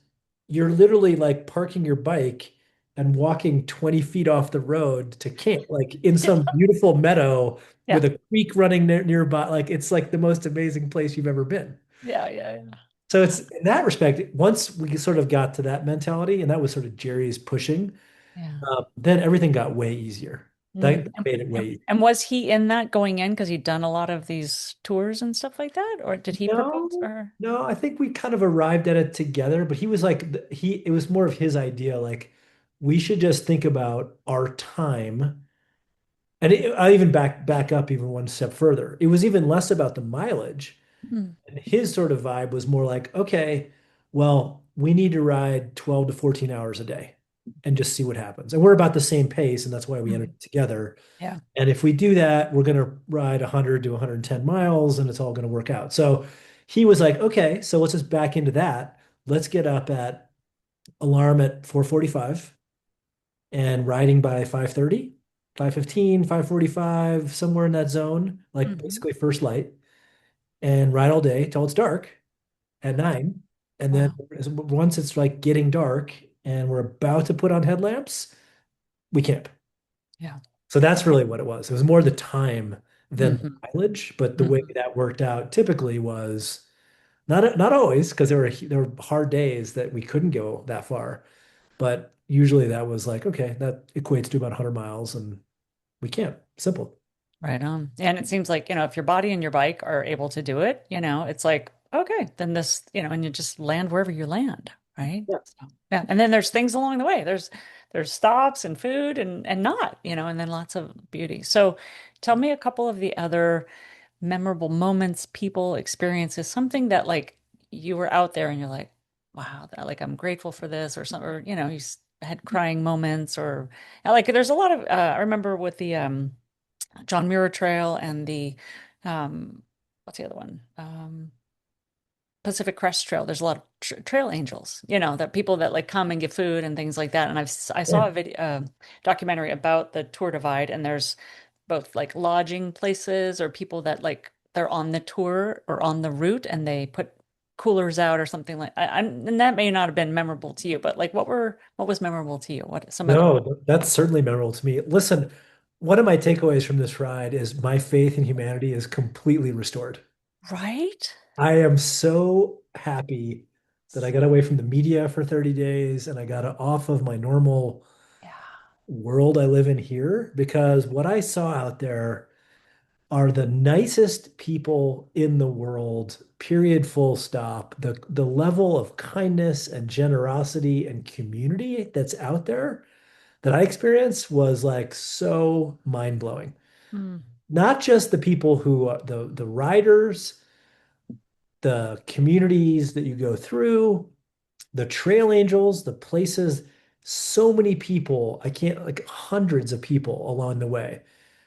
you're literally like parking your bike and walking 20 feet off the road to camp, like in some beautiful meadow Yeah. with a creek running nearby. Like it's like the most amazing place you've ever been. Yeah, yeah, yeah. So it's in that respect, once we sort of got to that mentality, and that was sort of Jerry's pushing, Yeah. then everything got way easier. That Mm. made it way And, easier. and was he in that going in because he'd done a lot of these tours and stuff like that? Or did he propose No, or? no, I think we kind of arrived at it together, but he was like it was more of his idea, like we should just think about our time. And I even back up even one step further. It was even less about the mileage. Mm, And his sort of vibe was more like, okay, well, we need to ride 12 to 14 hours a day and just see what happens. And we're about the same pace, and that's why we entered mm. it together. Yeah. And if we do that, we're going to ride 100 to 110 miles and it's all going to work out. So he was like, okay, so let's just back into that. Let's get up at alarm at 4:45 and riding by 5:30, 5:15, 5:45, somewhere in that zone, like Hmm. basically first light, and ride all day till it's dark at 9. And then Wow. once it's like getting dark and we're about to put on headlamps, we camp. Yeah. So that's really what it was. It was more the time than the Hmm. mileage, but the way Hmm. that worked out typically was not always because there were hard days that we couldn't go that far, but usually that was like, okay, that equates to about 100 miles and we can't. Simple. Right on. And it seems like, if your body and your bike are able to do it, it's like, okay, then and you just land wherever you land, right? Yeah. So, yeah. And then there's things along the way. There's stops and food and not, and then lots of beauty. So tell me a couple of the other memorable moments, people, experiences, something that like you were out there and you're like, wow, like I'm grateful for this or something, or had crying moments or like there's a lot of I remember with the John Muir Trail and the what's the other one? Pacific Crest Trail. There's a lot of trail angels, that people that like come and give food and things like that. And I Yeah. saw a video documentary about the Tour Divide, and there's both like lodging places or people that like they're on the tour or on the route and they put coolers out or something like and that may not have been memorable to you, but like what was memorable to you? What some of the No, that's certainly memorable to me. Listen, one of my takeaways from this ride is my faith in humanity is completely restored. right? I am so happy that I got away from the media for 30 days and I got off of my normal Yeah. world I live in here because what I saw out there are the nicest people in the world, period, full stop. The level of kindness and generosity and community that's out there that I experienced was like so mind-blowing. Mm, Not just the people who the riders, the communities that you go through, the trail angels, the places, so many people. I can't like hundreds of people along the way.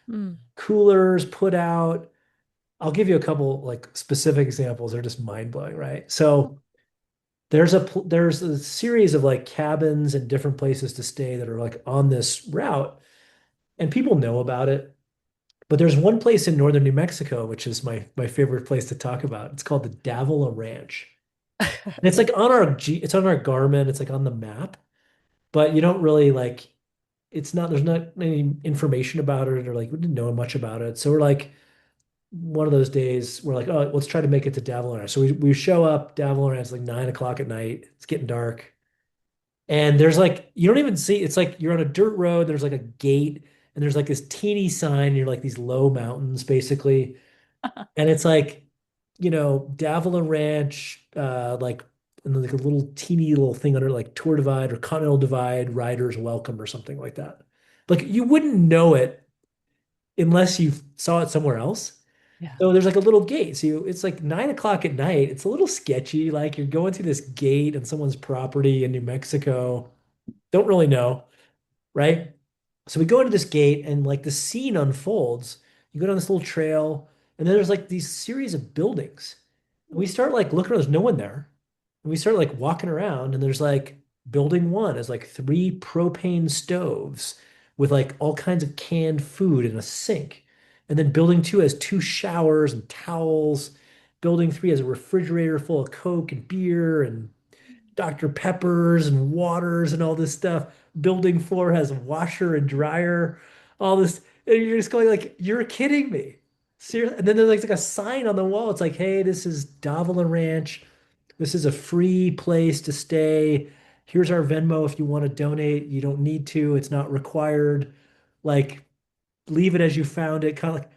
mm, Coolers put out. I'll give you a couple like specific examples. They're just mind-blowing, right? So there's a series of like cabins and different places to stay that are like on this route, and people know about it. But there's one place in northern New Mexico, which is my favorite place to talk about. It's called the Davila Ranch. And it's like it's on our Garmin, it's like on the map, but you don't really like there's not any information about it or like we didn't know much about it. So we're like one of those days we're like, oh, let's try to make it to Davila Ranch. So we show up, Davila Ranch, like 9 o'clock at night. It's getting dark. And there's like you don't even see it's like you're on a dirt road, there's like a gate, and there's like this teeny sign, and you're like these low mountains basically. And it's like, Davila Ranch, like, and then like a little teeny little thing under like Tour Divide or Continental Divide Riders Welcome or something like that. Like you wouldn't know it unless you saw it somewhere else. yeah. So there's like a little gate. So it's like 9 o'clock at night. It's a little sketchy. Like you're going through this gate on someone's property in New Mexico. Don't really know, right? So we go into this gate and like the scene unfolds. You go down this little trail, and then there's like these series of buildings. And we start like looking around, there's no one there. And we start like walking around, and there's like building one is like three propane stoves with like all kinds of canned food and a sink. And then building two has two showers and towels. Building three has a refrigerator full of Coke and beer and Dr. Peppers and waters and all this stuff. Building floor has washer and dryer, all this. And you're just going like, you're kidding me. Seriously. And then there's like a sign on the wall. It's like, hey, this is Davila Ranch. This is a free place to stay. Here's our Venmo if you want to donate. You don't need to. It's not required. Like, leave it as you found it. Kind of like,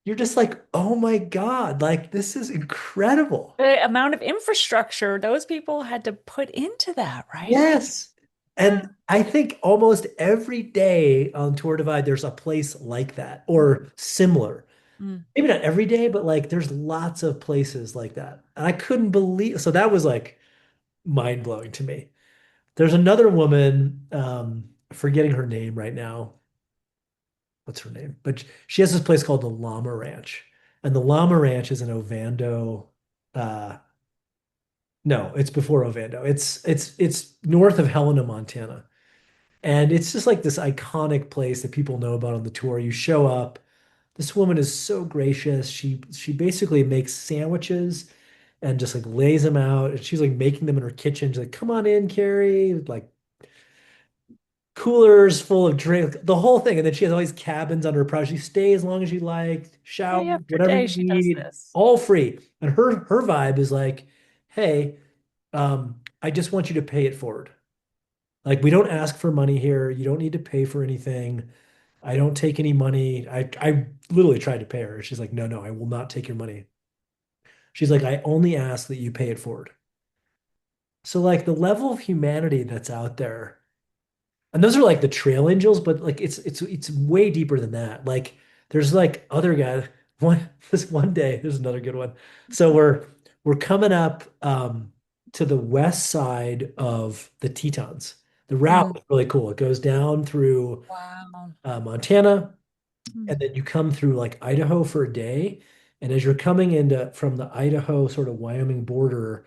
you're just like, oh my God, like this is incredible. The amount of infrastructure those people had to put into that, right? Yes. And I think almost every day on Tour Divide, there's a place like that or similar. Mm. Maybe not every day, but like there's lots of places like that. And I couldn't believe, so that was like mind blowing to me. There's another woman, forgetting her name right now. What's her name? But she has this place called the Llama Ranch. And the Llama Ranch is in Ovando. Uh, no, it's before Ovando. It's north of Helena, Montana. And it's just like this iconic place that people know about on the tour. You show up. This woman is so gracious. She basically makes sandwiches and just like lays them out. And she's like making them in her kitchen. She's like, "Come on in, Carrie." Like coolers full of drink, the whole thing. And then she has all these cabins on her property. She stay as long as you like, shower, Day after whatever day, you she does need, this. all free. And her vibe is like, "Hey, I just want you to pay it forward. Like we don't ask for money here. You don't need to pay for anything. I don't take any money." I literally tried to pay her. She's like, "No, no, I will not take your money." She's like, "I only ask that you pay it forward." So like the level of humanity that's out there, and those are like the trail angels, but like it's way deeper than that. Like there's like other guys. This one day, there's another good one. So we're coming up to the west side of the Tetons. The route Mm. is really cool. It goes down through Wow. Montana, Mm. and then you come through like Idaho for a day. And as you're coming into from the Idaho sort of Wyoming border,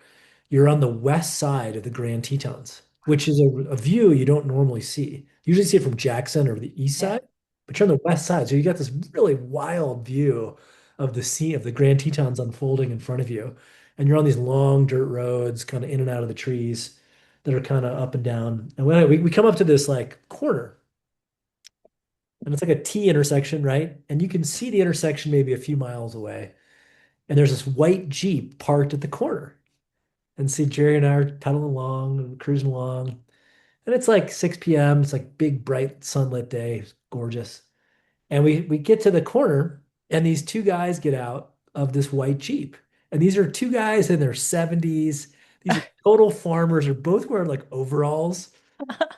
you're on the west side of the Grand Tetons, which is a view you don't normally see. You usually see it from Jackson or the east Yeah. side, but you're on the west side. So you got this really wild view of the sea of the Grand Tetons unfolding in front of you. And you're on these long dirt roads, kind of in and out of the trees that are kind of up and down. And when we come up to this like corner, and it's like a T intersection, right? And you can see the intersection maybe a few miles away. And there's this white Jeep parked at the corner. And see, Jerry and I are pedaling along and cruising along. And it's like 6 p.m. It's like big, bright, sunlit day. It's gorgeous. And we get to the corner, and these two guys get out of this white Jeep. And these are two guys in their 70s. These are total farmers. They're both wearing like overalls.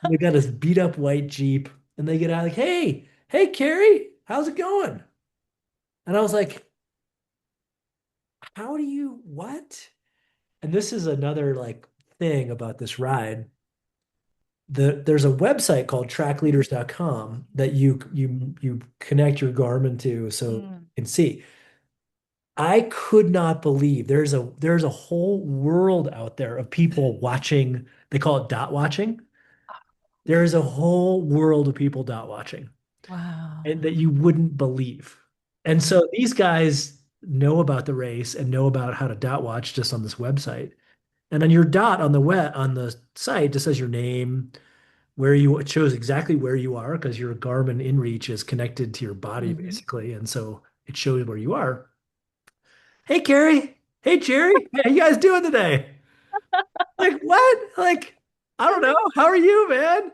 They got this beat up white Jeep, and they get out like, "Hey, hey, Carrie, how's it going?" And I was like, "How do you what?" And this is another like thing about this ride. There's a website called trackleaders.com that you connect your Garmin to so you Mm. can see. I could not believe there's a whole world out there of people watching. They call it dot watching. There is a whole world of people dot watching, and Wow. that you wouldn't believe. And Mm. so these guys know about the race and know about how to dot watch just on this website. And on your dot on the site just says your name, where you it shows exactly where you are because your Garmin InReach is connected to your body Mhm. basically. And so it shows where you are. "Hey Carrie, hey Jerry, how you guys doing today?" Like what? Like, I don't know. How are you, man?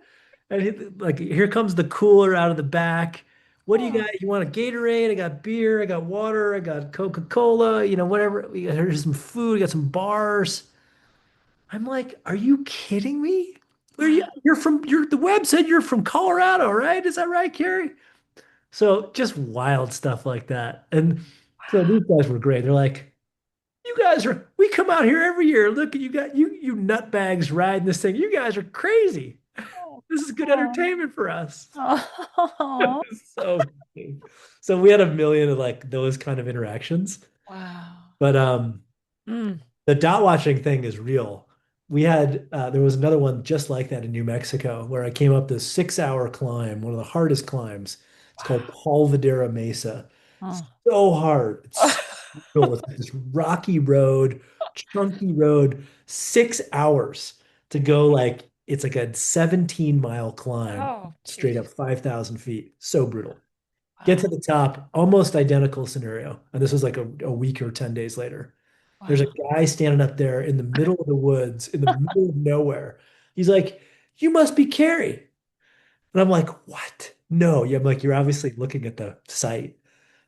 And like, here comes the cooler out of the back. What do you Oh, got? You want a Gatorade? I got beer. I got water. I got Coca-Cola. Whatever. Here's some food. We got some bars. I'm like, are you kidding me? Where you? wow. The web said you're from Colorado, right? Is that right, Carrie? So just wild stuff like that. And so these guys were great. They're like, we come out here every year. Look, you got you nutbags riding this thing. You guys are crazy. This is good Oh. entertainment for us. Oh. So funny. So we had a million of like those kind of interactions. Wow. But Mm. the dot watching thing is real. We had there was another one just like that in New Mexico where I came up this 6 hour climb, one of the hardest climbs. It's called Wow. Polvadera Mesa. Oh. So hard. It's so brutal. It's like this rocky road, chunky road, 6 hours to go like it's like a 17-mile climb Oh, straight up geez. 5,000 feet. So brutal. Get to Wow. the top, almost identical scenario. And this was like a week or 10 days later. There's a Wow. guy standing up there in the middle of the woods, in the middle of nowhere. He's like, "You must be Carey." And I'm like, "What?" No. Yeah, I'm like, "You're obviously looking at the site."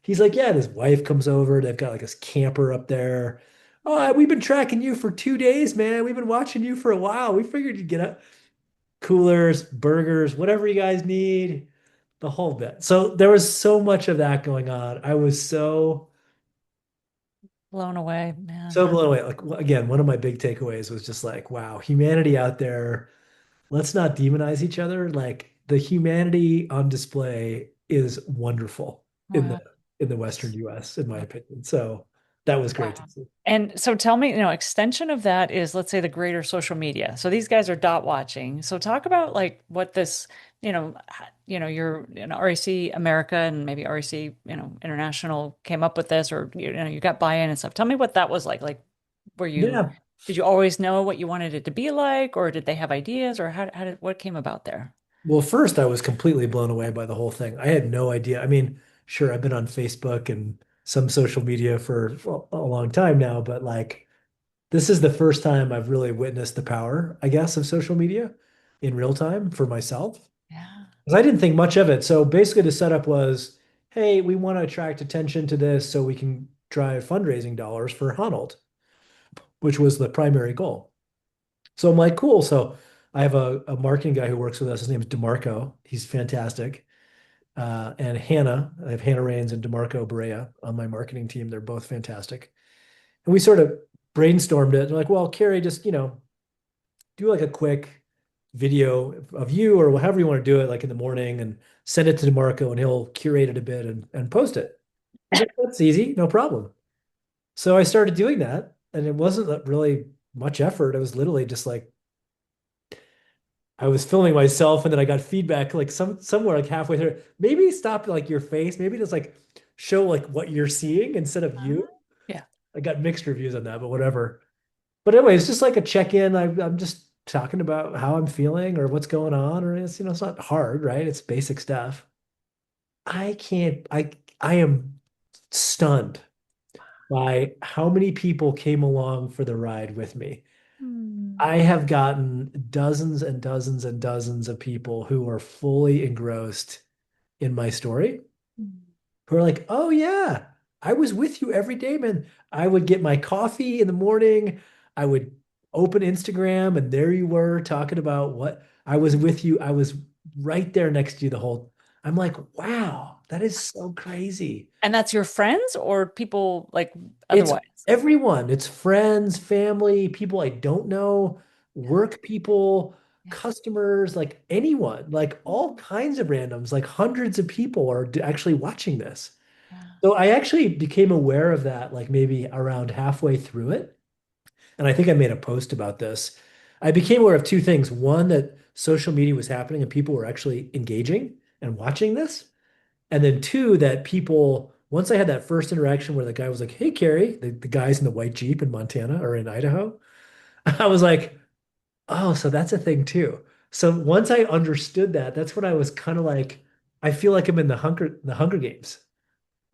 He's like, "Yeah." And his wife comes over. They've got like this camper up there. "Oh, we've been tracking you for 2 days, man. We've been watching you for a while. We figured you'd get up. Coolers, burgers, whatever you guys need, the whole bit." So there was so much of that going on. I was Blown away, man. so blown away. Like again, one of my big takeaways was just like, wow, humanity out there. Let's not demonize each other. Like the humanity on display is wonderful in the Wow. Western US, in my opinion. So that was great to Wow. see. And so tell me, extension of that is, let's say, the greater social media. So these guys are dot watching. So talk about like what this, you're RAC America and maybe RAC, International came up with this, or you got buy-in and stuff. Tell me what that was like. Like, were you Yeah. did you always know what you wanted it to be like, or did they have ideas, or what came about there? Well, first I was completely blown away by the whole thing. I had no idea. I mean, sure, I've been on Facebook and some social media for a long time now, but like this is the first time I've really witnessed the power, I guess, of social media in real time for myself. Yeah. Because I didn't think much of it. So basically, the setup was, hey, we want to attract attention to this so we can drive fundraising dollars for Honnold, which was the primary goal. So I'm like, cool. So I have a marketing guy who works with us. His name is DeMarco. He's fantastic. And Hannah, I have Hannah Rains and DeMarco Berea on my marketing team. They're both fantastic. And we sort of brainstormed it. They're like, well, Carrie, just, do like a quick video of you or however you want to do it, like in the morning, and send it to DeMarco and he'll curate it a bit and post it. I was like, that's easy, no problem. So I started doing that, and it wasn't really much effort. It was literally just like I was filming myself, and then I got feedback like somewhere like halfway through. Maybe stop like your face. Maybe just like show like what you're seeing instead of Uh, you. yeah. I got mixed reviews on that, but whatever. But anyway, it's just like a check-in. I'm just talking about how I'm feeling or what's going on, or it's not hard, right? It's basic stuff. I can't, I am stunned by how many people came along for the ride with me. Hmm. I have gotten dozens and dozens and dozens of people who are fully engrossed in my story, who are like, "Oh yeah, I was with you every day, man. I would get my coffee in the morning. I would open Instagram, and there you were talking about what I was with you. I was right there next to you the whole." I'm like, "Wow, that is so crazy." And that's your friends or people like It's otherwise? everyone. It's friends, family, people I don't know, work people, Yeah. customers, like anyone, like all kinds of randoms, like hundreds of people are actually watching this. Yeah. So I actually became aware of that like maybe around halfway through it. And I think I made a post about this. I became aware of two things. One, that social media was happening and people were actually engaging and watching this. And then two, that people, once I had that first interaction where the guy was like, "Hey, Carrie," the guys in the white Jeep in Montana or in Idaho, I was like, oh, so that's a thing too. So once I understood that, that's when I was kind of like, I feel like I'm in the Hunger Games.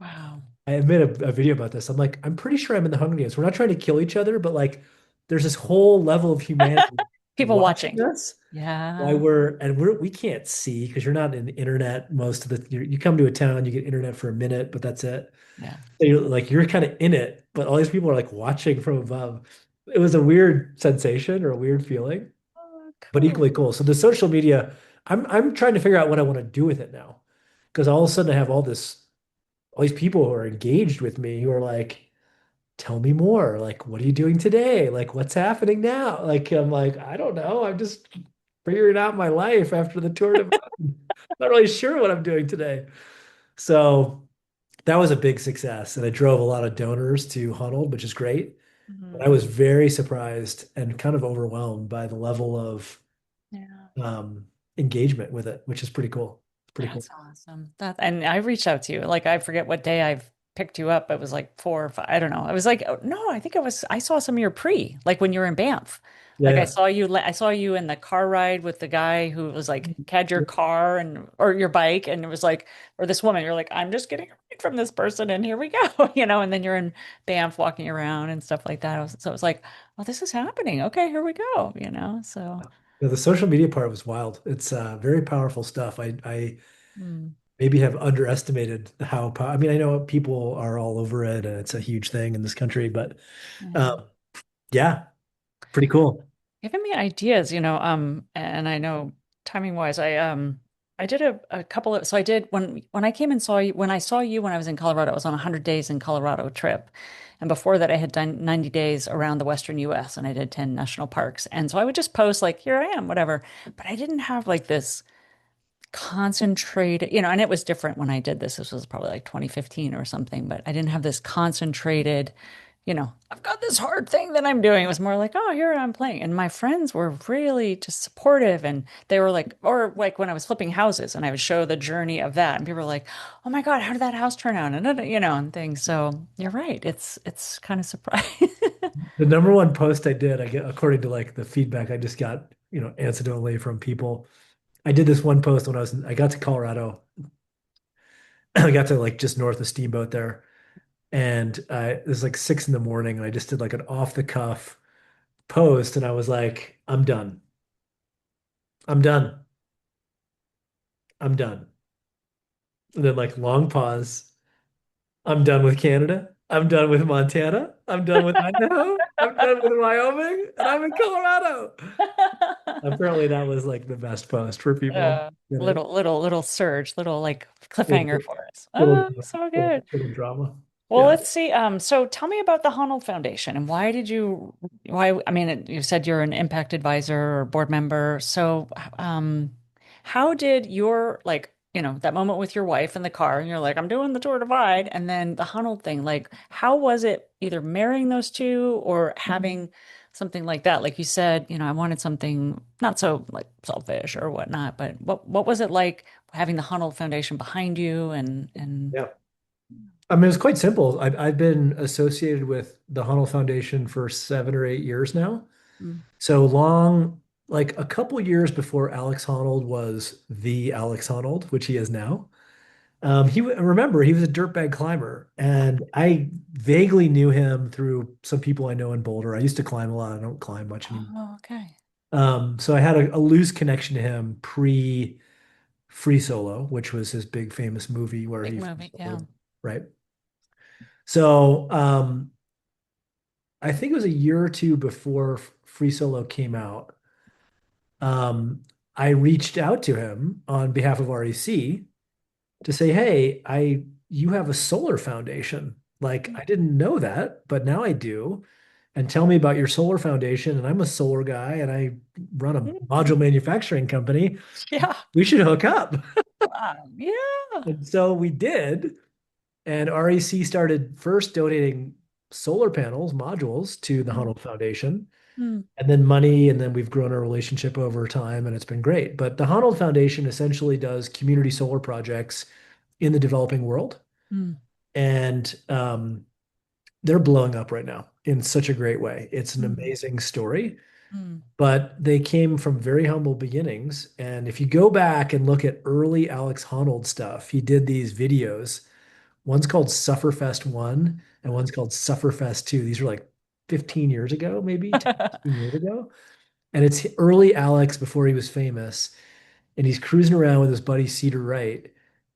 Wow. I made a video about this. I'm like, I'm pretty sure I'm in the Hunger Games. We're not trying to kill each other, but like there's this whole level of humanity People watching watching. us. Why Yeah. we can't see because you're not in the internet most of you come to a town, you get internet for a minute, but that's it. Yeah. So you're kind of in it, but all these people are like watching from above. It was a weird sensation or a weird feeling, Oh, but cool. equally cool. So the social media, I'm trying to figure out what I want to do with it now. Because all of a sudden I have all these people who are engaged with me who are like, tell me more. Like, what are you doing today? Like, what's happening now? Like, I'm like, I don't know. I'm just figuring out my life after the Tour de France. Not really sure what I'm doing today. So that was a big success. And I drove a lot of donors to Hunnold, which is great. But I Mhm. was very surprised and kind of overwhelmed by the level of Yeah. um, engagement with it, which is pretty cool. It's pretty cool. That's awesome. That and I reached out to you. Like I forget what day I've picked you up. It was like 4 or 5. I don't know. I was like, oh, no, I think it was. I saw some of your pre, like when you were in Banff. Yeah, Like I yeah. saw you. I saw you in the car ride with the guy who was like had your car and or your bike, and it was like, or this woman. You're like, I'm just getting a ride from this person, and here we go, And then you're in Banff walking around and stuff like that. So it was like, well, this is happening. Okay, here we go. So. Yeah, the social media part was wild. It's very powerful stuff. I Mm, maybe have underestimated how I mean, I know people are all over it and it's a huge thing in this country, but yeah. um, yeah, pretty cool. Giving me ideas, and I know timing wise, I did a couple of so I did when I came and saw you when I saw you when I was in Colorado, I was on a 100 days in Colorado trip. And before that I had done 90 days around the Western US and I did 10 national parks. And so I would just post like, here I am, whatever. But I didn't have like this concentrated, and it was different when I did this. This was probably like 2015 or something, but I didn't have this concentrated, I've got this hard thing that I'm doing. It was more like, oh, here I'm playing. And my friends were really just supportive. And they were like, or like when I was flipping houses and I would show the journey of that. And people were like, oh my God, how did that house turn out? And things. So you're right. It's kind of surprising. The number one post I did, I get according to like the feedback I just got, incidentally from people. I did this one post when I got to Colorado. I got to like just north of Steamboat there. And it was like 6 in the morning, and I just did like an off the cuff post, and I was like, I'm done. I'm done. I'm done. And then like long pause. I'm done with Canada. I'm done with Montana. I'm done with Idaho. I'm done with Wyoming, and I'm in Colorado. Apparently, that was like the best post for people. Little surge, little like cliffhanger Little, for us. little, Oh, so little, good. little drama. Well, Yeah. let's see. So tell me about the Honnold Foundation and I mean, you said you're an impact advisor or board member. So, how did that moment with your wife in the car and you're like, I'm doing the Tour Divide, and then the Honnold thing, like, how was it either marrying those two or having something like that? Like you said, I wanted something not so like selfish or whatnot, but what was it like having the Honnold Foundation behind you and Yeah. I mean, it's quite simple. I've been associated with the Hunnell Foundation for 7 or 8 years now. Mm. So long, like a couple years before Alex Honnold was the Alex Honnold, which he is now. Remember, he was a dirtbag climber, and I vaguely knew him through some people I know in Boulder. I used to climb a lot. I don't climb much anymore. Oh, okay. So I had a loose connection to him pre Free Solo, which was his big famous movie where Big he free movie, yeah. soloed, right? So I think it was a year or two before Free Solo came out. Um, I reached out to him on behalf of REC to say, "Hey, I you have a solar foundation. Like I didn't know that, but now I do. And tell me about your solar foundation. And I'm a solar guy, and I run a module manufacturing company. Yeah. We should hook up." Wow. Yeah. And so we did. And REC started first donating solar panels, modules to the Mm, Hunnell Foundation, mm, and then money. And then we've grown our relationship over time, and it's been great. But the Hunnell Foundation essentially does community solar projects in the developing world. mm, And they're blowing up right now in such a great way. It's an mm, amazing story, mm. but they came from very humble beginnings. And if you go back and look at early Alex Honnold stuff, he did these videos. One's called Sufferfest 1 and one's called Sufferfest 2. These are like 15 years ago, maybe 10, 15 years ago. And it's early Alex before he was famous. And he's cruising around with his buddy Cedar Wright,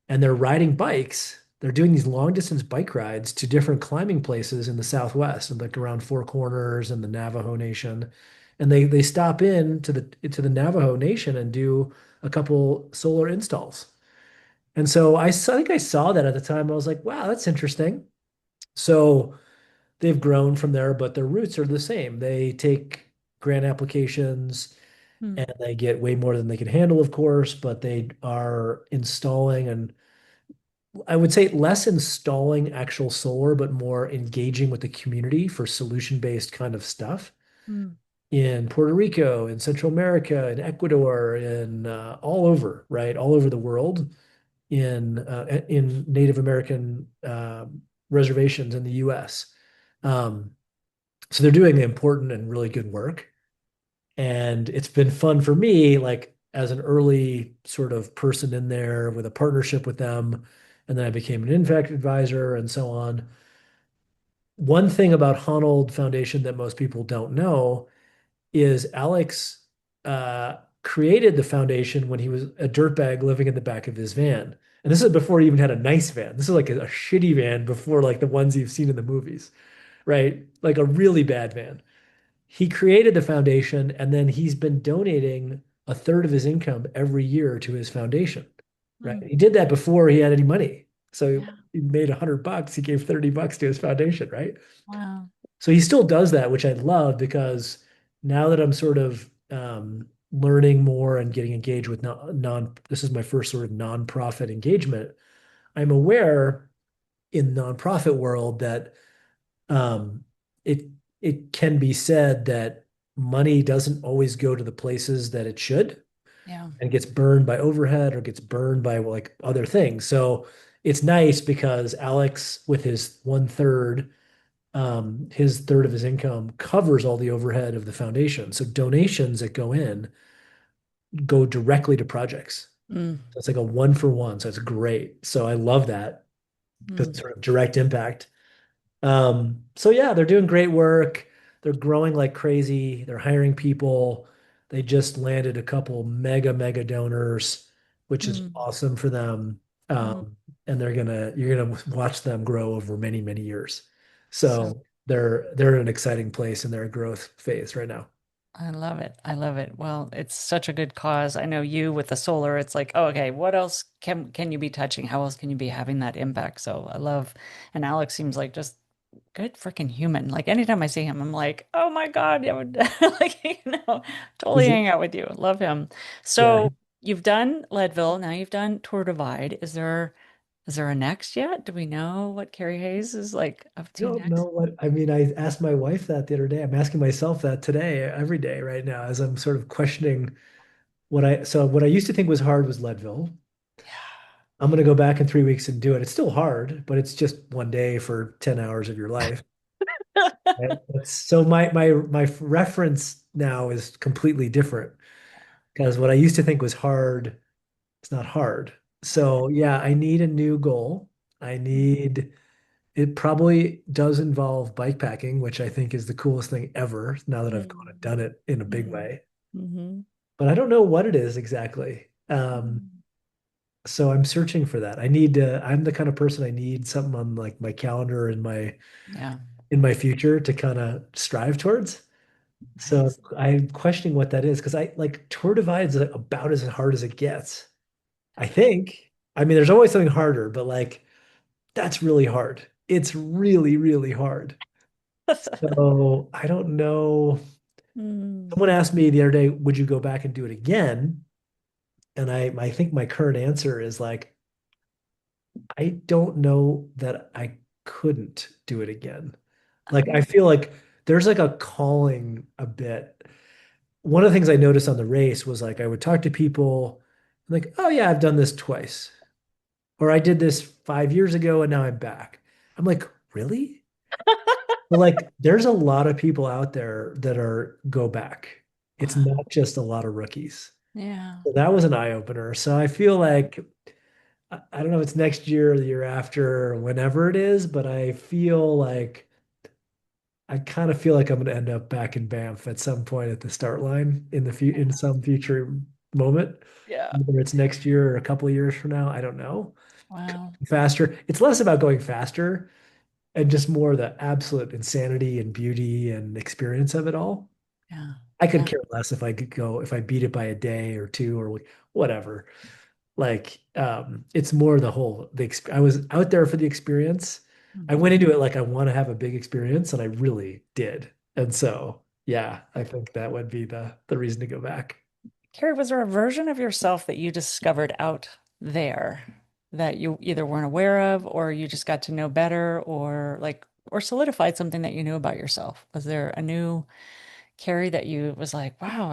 and they're riding bikes. They're doing these long distance bike rides to different climbing places in the Southwest, and like around Four Corners and the Navajo Nation. And they stop in to the Navajo Nation and do a couple solar installs. And so I think I saw that at the time. I was like, wow, that's interesting. So they've grown from there, but their roots are the same. They take grant applications, Mm, and they get way more than they can handle, of course, but they are installing, and I would say less installing actual solar, but more engaging with the community for solution-based kind of stuff mm, in Puerto Rico, in Central America, in Ecuador, in all over, right? All over the world, in Native American reservations in the U.S. Um, so they're doing important and really good work. And it's been fun for me, like as an early sort of person in there with a partnership with them. And then I became an impact advisor and so on. One thing about Honnold Foundation that most people don't know is Alex created the foundation when he was a dirtbag living in the back of his van. And this is before he even had a nice van. This is like a shitty van before like the ones you've seen in the movies, right? Like a really bad van. He created the foundation and then he's been donating a third of his income every year to his foundation, right? mm. He did that before he had any money. So Yeah. he made $100. He gave $30 to his foundation, right? Wow. So he still does that, which I love because now that I'm sort of learning more and getting engaged with this is my first sort of nonprofit engagement. I'm aware in the nonprofit world that um, it it can be said that money doesn't always go to the places that it should Yeah. and gets burned by overhead or gets burned by like other things. So it's nice because Alex, with his third of his income covers all the overhead of the foundation. So donations that go in go directly to projects. Mm, So it's like a one for one. So it's great. So I love that because it's mm, sort of direct impact. So yeah, they're doing great work. They're growing like crazy. They're hiring people. They just landed a couple mega donors, which is mm, awesome for them. mm. And you're gonna watch them grow over many years. So So they're in an exciting place in their growth phase right now. I love it. I love it. Well, it's such a good cause. I know you with the solar, it's like, oh, okay, what else can you be touching? How else can you be having that impact? So I love, and Alex seems like just good freaking human. Like anytime I see him, I'm like, oh my God, I would like, totally He's, hang out with you. Love him. yeah, So you've done Leadville, now you've done Tour Divide. Is there a next yet? Do we know what Carey Hayes is like up I to don't know next? what, I mean, I asked my wife that the other day. I'm asking myself that today, every day right now, as I'm sort of questioning what I used to think was hard was Leadville. I'm going to go back in 3 weeks and do it. It's still hard, but it's just one day for 10 hours of your life. Right? So my reference now is completely different because what I used to think was hard, it's not hard. So yeah, I need a new goal. I need It probably does involve bike packing, which I think is the coolest thing ever now that I've gone and Mm, done it in a big mm, way. mhm, But I don't know what it is exactly. mm. So I'm searching for that. I'm the kind of person I need something on like my calendar in Yeah, my future to kind of strive towards. So nice. I'm questioning what that is because I like Tour Divide's about as hard as it gets. I think. I mean, there's always something harder, but like that's really hard. It's really hard. So I don't know. Mm, Someone asked me the other day, would you go back and do it again? And I think my current answer is like, I don't know that I couldn't do it again. Like I feel like there's like a calling a bit. One of the things I noticed on the race was like I would talk to people like, oh yeah, I've done this twice. Or I did this 5 years ago and now I'm back. I'm like, really? But like there's a lot of people out there that are go back. It's wow. not just a lot of rookies. Yeah, So that was an eye opener. So I feel like I don't know if it's next year or the year after, or whenever it is, but I kind of feel like I'm going to end up back in Banff at some point at the start line in some future moment. yeah. Whether it's next year or a couple of years from now, I don't know. Wow. Faster. It's less about going faster and just more the absolute insanity and beauty and experience of it all. Yeah. I could Yeah. care less if I beat it by a day or two or whatever. Like, it's more I was out there for the experience. I went Mhm. into it like I want to have a big experience, and I really did. And so, yeah, I think that would be the reason to go back. Carrie, was there a version of yourself that you discovered out there that you either weren't aware of or you just got to know better or like or solidified something that you knew about yourself? Was there a new Carrie that you was like, wow,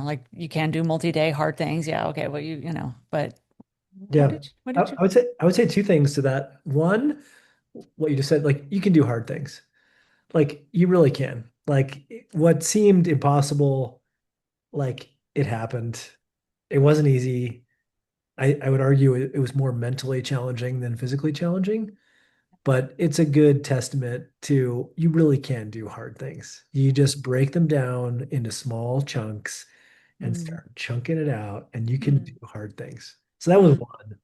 like you can do multi-day hard things. Yeah, okay, well but Yeah. what I, did you I would say I would say two things to that. One, what you just said, like you can do hard things. Like you really can. Like what seemed impossible, like it happened. It wasn't easy. I would argue it was more mentally challenging than physically challenging, but it's a good testament to you really can do hard things. You just break them down into small chunks and mm, start chunking it out, and you can do mm, hard things. So that was mm, one.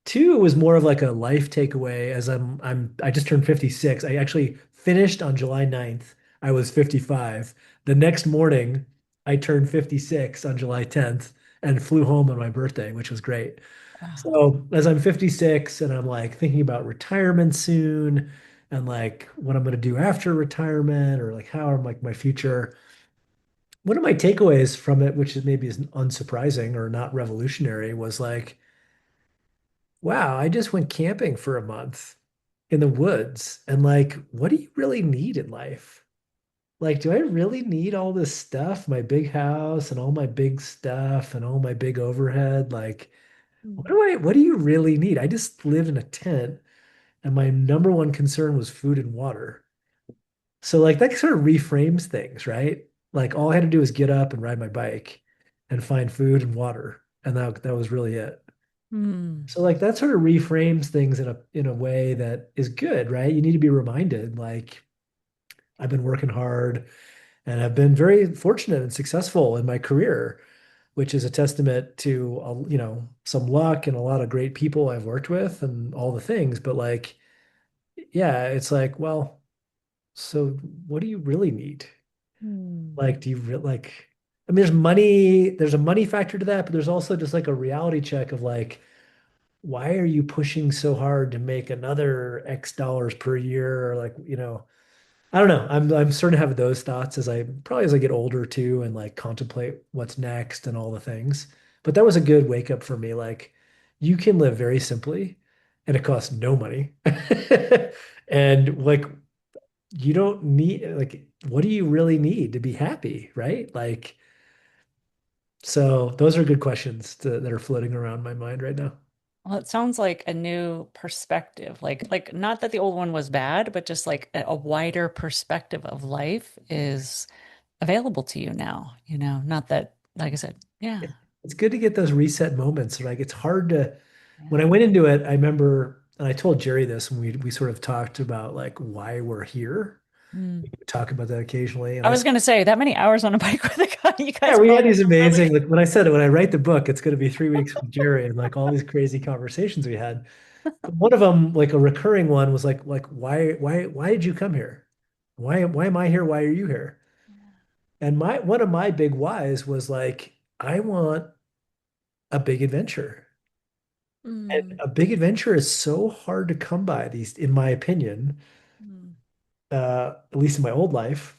Two was more of like a life takeaway as I just turned 56. I actually finished on July 9th. I was 55. The next morning, I turned 56 on July 10th and flew home on my birthday, which was great. ah, So as I'm 56 and I'm like thinking about retirement soon and like what I'm going to do after retirement or like how I'm like my future. One of my takeaways from it, which is maybe is unsurprising or not revolutionary, was like, wow, I just went camping for a month in the woods. And like, what do you really need in life? Like, do I really need all this stuff? My big house and all my big stuff and all my big overhead? Like, mm, what do you really need? I just live in a tent and my number one concern was food and water. So like that sort of reframes things, right? Like all I had to do was get up and ride my bike and find food and water. And that was really it. mm, So like that sort of reframes things in a way that is good, right? You need to be reminded like I've been working hard and I've been very fortunate and successful in my career, which is a testament to some luck and a lot of great people I've worked with and all the things. But like, yeah, it's like, well, so what do you really need? mm. Like, do you like? I mean, there's money. There's a money factor to that, but there's also just like a reality check of like why are you pushing so hard to make another X dollars per year? Or like, I don't know. I'm starting to have those thoughts as I get older too and like contemplate what's next and all the things. But that was a good wake up for me. Like you can live very simply and it costs no money. And like you don't need like what do you really need to be happy, right? Like so those are good questions that are floating around my mind right now. Well, it sounds like a new perspective. Like not that the old one was bad, but just like a wider perspective of life is available to you now, Not that, like I said, yeah. It's good to get those reset moments. Like it's hard to when I Yeah. went into it, I remember and I told Jerry this when we sort of talked about like why we're here. Mm. We would talk about that occasionally. And I I was said, going to say that many hours on a bike with a guy, you yeah, guys we had probably these really, amazing like when I said it, when I write the book, it's going to be 3 weeks with Jerry and like all these crazy conversations we had. But one of them, like a recurring one, was like why did you come here? Why am I here? Why are you here? And my one of my big whys was like, I want a big adventure. And mm, a big adventure is so hard to come by these, in my opinion, mm, at least in my old life.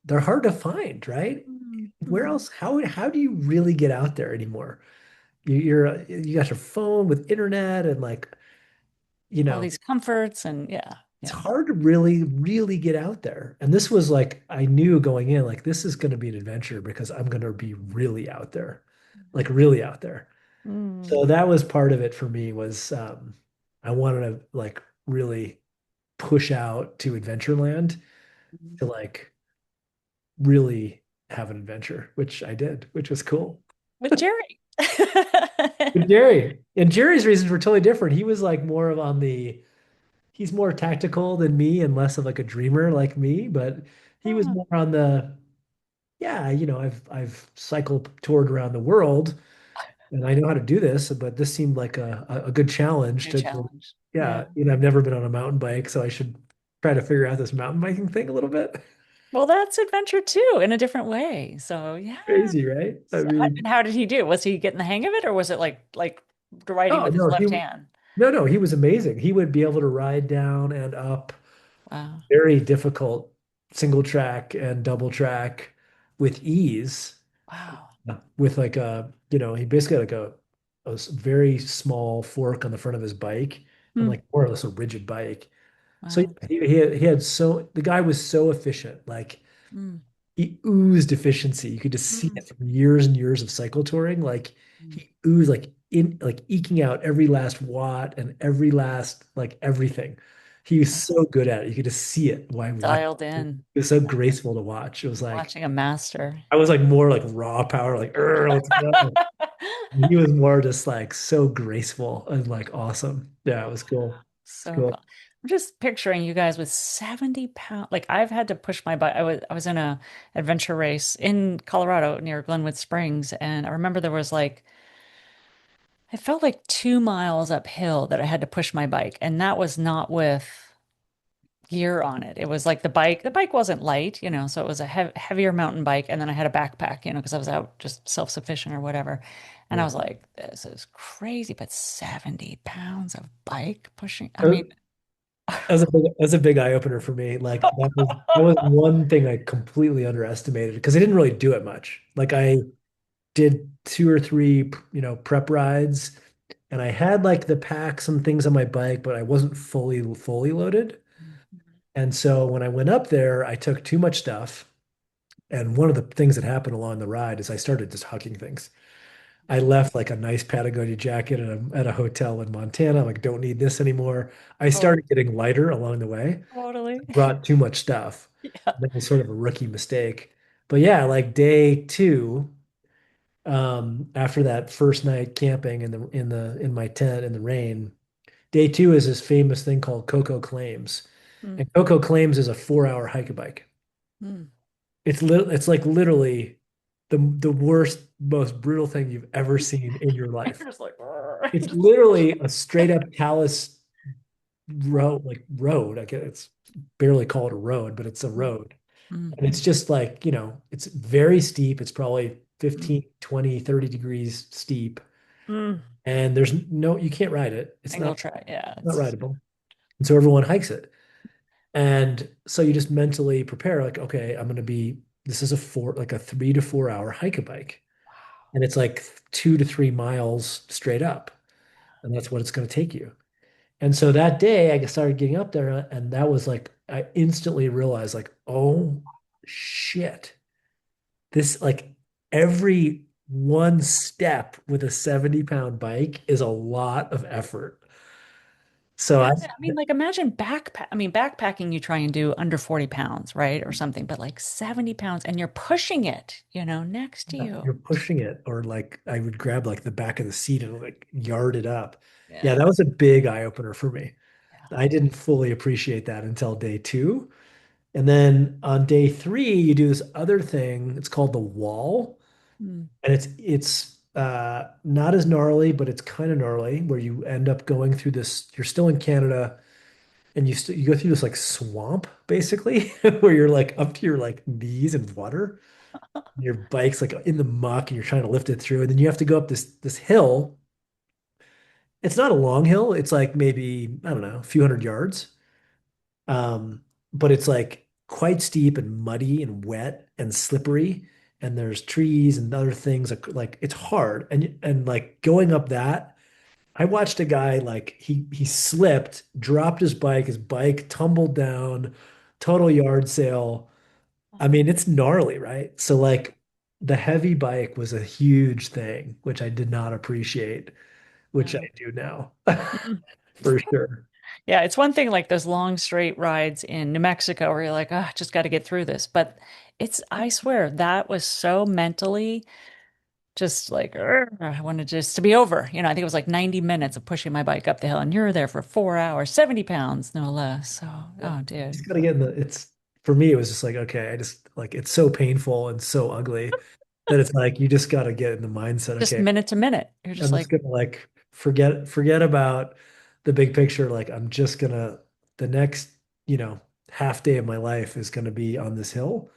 They're hard to find, right? mm, Where mm. else? How do you really get out there anymore? You got your phone with internet and like, you All know, these comforts and yeah, it's yeah. hard to really get out there. And this was like, I knew going in, like, this is going to be an adventure because I'm going to be really out there, like really out there. So Mm, that was part of it for me was I wanted to like really push out to Adventureland mm. to like really have an adventure, which I did, which was cool. With Jerry. With Jerry. And Jerry's reasons were totally different. He was like more of on the he's more tactical than me and less of like a dreamer like me, but he was Oh, more on the yeah, I've cycled toured around the world and I know how to do this, but this seemed like a good challenge new to challenge. Yeah. yeah, I've never been on a mountain bike, so I should try to figure out this mountain biking thing a little bit. Well, that's adventure too, in a different way. So yeah. Crazy, right? I So, mean, and how did he do? Was he getting the hang of it, or was it like writing oh with his no, left hand? he was amazing. He would be able to ride down and up Wow. very difficult single track and double track with ease. Wow. with like he basically had like very small fork on the front of his bike and Mm, like more or less a rigid bike. So wow. the guy was so efficient. Like Mm, he oozed efficiency. You could just see mm, it from years and years of cycle touring. Like mm. he oozed like eking out every last watt and every last like everything. He was Wow. so good at it. You could just see it while watching. Dialed It in, was so graceful to watch. It was like watching a master. I was like more like raw power, like let's go. He was more just like so graceful and like awesome. Yeah, it was cool. It's So cool. cool. I'm just picturing you guys with 70 pounds. Like I've had to push my bike. I was in a adventure race in Colorado near Glenwood Springs, and I remember there was like it felt like 2 miles uphill that I had to push my bike, and that was not with gear on it. It was like the bike wasn't light, so it was a heavier mountain bike, and then I had a backpack, because I was out just self-sufficient or whatever. And I Yeah. was like, this is crazy, but 70 pounds of bike pushing. I That mean, was a big eye opener for me. Like that was one thing I completely underestimated because I didn't really do it much. Like I did two or three, prep rides, and I had like the packs and things on my bike, but I wasn't fully loaded. And so when I went up there, I took too much stuff. And one of the things that happened along the ride is I started just hucking things. I left like a nice Patagonia jacket at a hotel in Montana. I'm like, don't need this anymore. I oh, started getting lighter along the way. totally. Brought too much stuff. Yeah. That was sort of a rookie mistake. But yeah, like day two, after that first night camping in my tent in the rain, day two is this famous thing called Coco Claims. Mm, And Coco Claims is a 4 hour hike a bike. mm. It's like literally the worst, most brutal thing you've ever seen in your You're life. just like, It's just, literally a straight up callous road, like road. I guess it's barely called a road, but it's a mm, road. mm, And it's just like, it's very steep. It's probably mm, 15, 20, 30 degrees steep. mm. And you can't ride it. It's Single not, try. Yeah. not It's rideable. And so everyone hikes it. And so you just mentally prepare, like, okay, this is like a 3 to 4 hour hike a bike. And it's like 2 to 3 miles straight up. And that's what it's going to take you. And so that day I started getting up there and that was like, I instantly realized like, oh shit, this like every one step with a 70-pound bike is a lot of effort. So imagine, I mean, like imagine backpacking you try and do under 40 pounds, right? Or something, but like 70 pounds and you're pushing it, next to you. you're pushing it, or like I would grab like the back of the seat and like yard it up. Yeah, Yeah. that was a big eye opener for me. Yeah. I didn't fully appreciate that until day two. And then on day three, you do this other thing. It's called the wall. Mm. And it's not as gnarly, but it's kind of gnarly where you end up going through this. You're still in Canada and you go through this like swamp basically where you're like up to your like knees in water. Your bike's like in the muck and you're trying to lift it through. And then you have to go up this hill. It's not a long hill. It's like maybe, I don't know, a few hundred yards. Um, but it's like quite steep and muddy and wet and slippery. And there's trees and other things like it's hard. And like going up that, I watched a guy like he slipped, dropped his bike tumbled down, total yard sale. I mean, it's gnarly, right? So like the heavy bike was a huge thing, which I did not appreciate, which I No. do now, Mm. for sure. Yeah, it's one thing like those long straight rides in New Mexico where you're like, ah, just got to get through this. But I swear, that was so mentally just like, "Urgh, I wanted just to be over. I think it was like 90 minutes of pushing my bike up the hill, and you're there for 4 hours, 70 pounds, no less. So, Yeah. oh, Just dude, gotta get in it's for me, it was just like, okay, I just like it's so painful and so ugly that it's like you just gotta get in the mindset, just okay, minute to minute. You're just I'm just like, gonna like forget about the big picture. Like I'm just gonna the next, half day of my life is gonna be on this hill.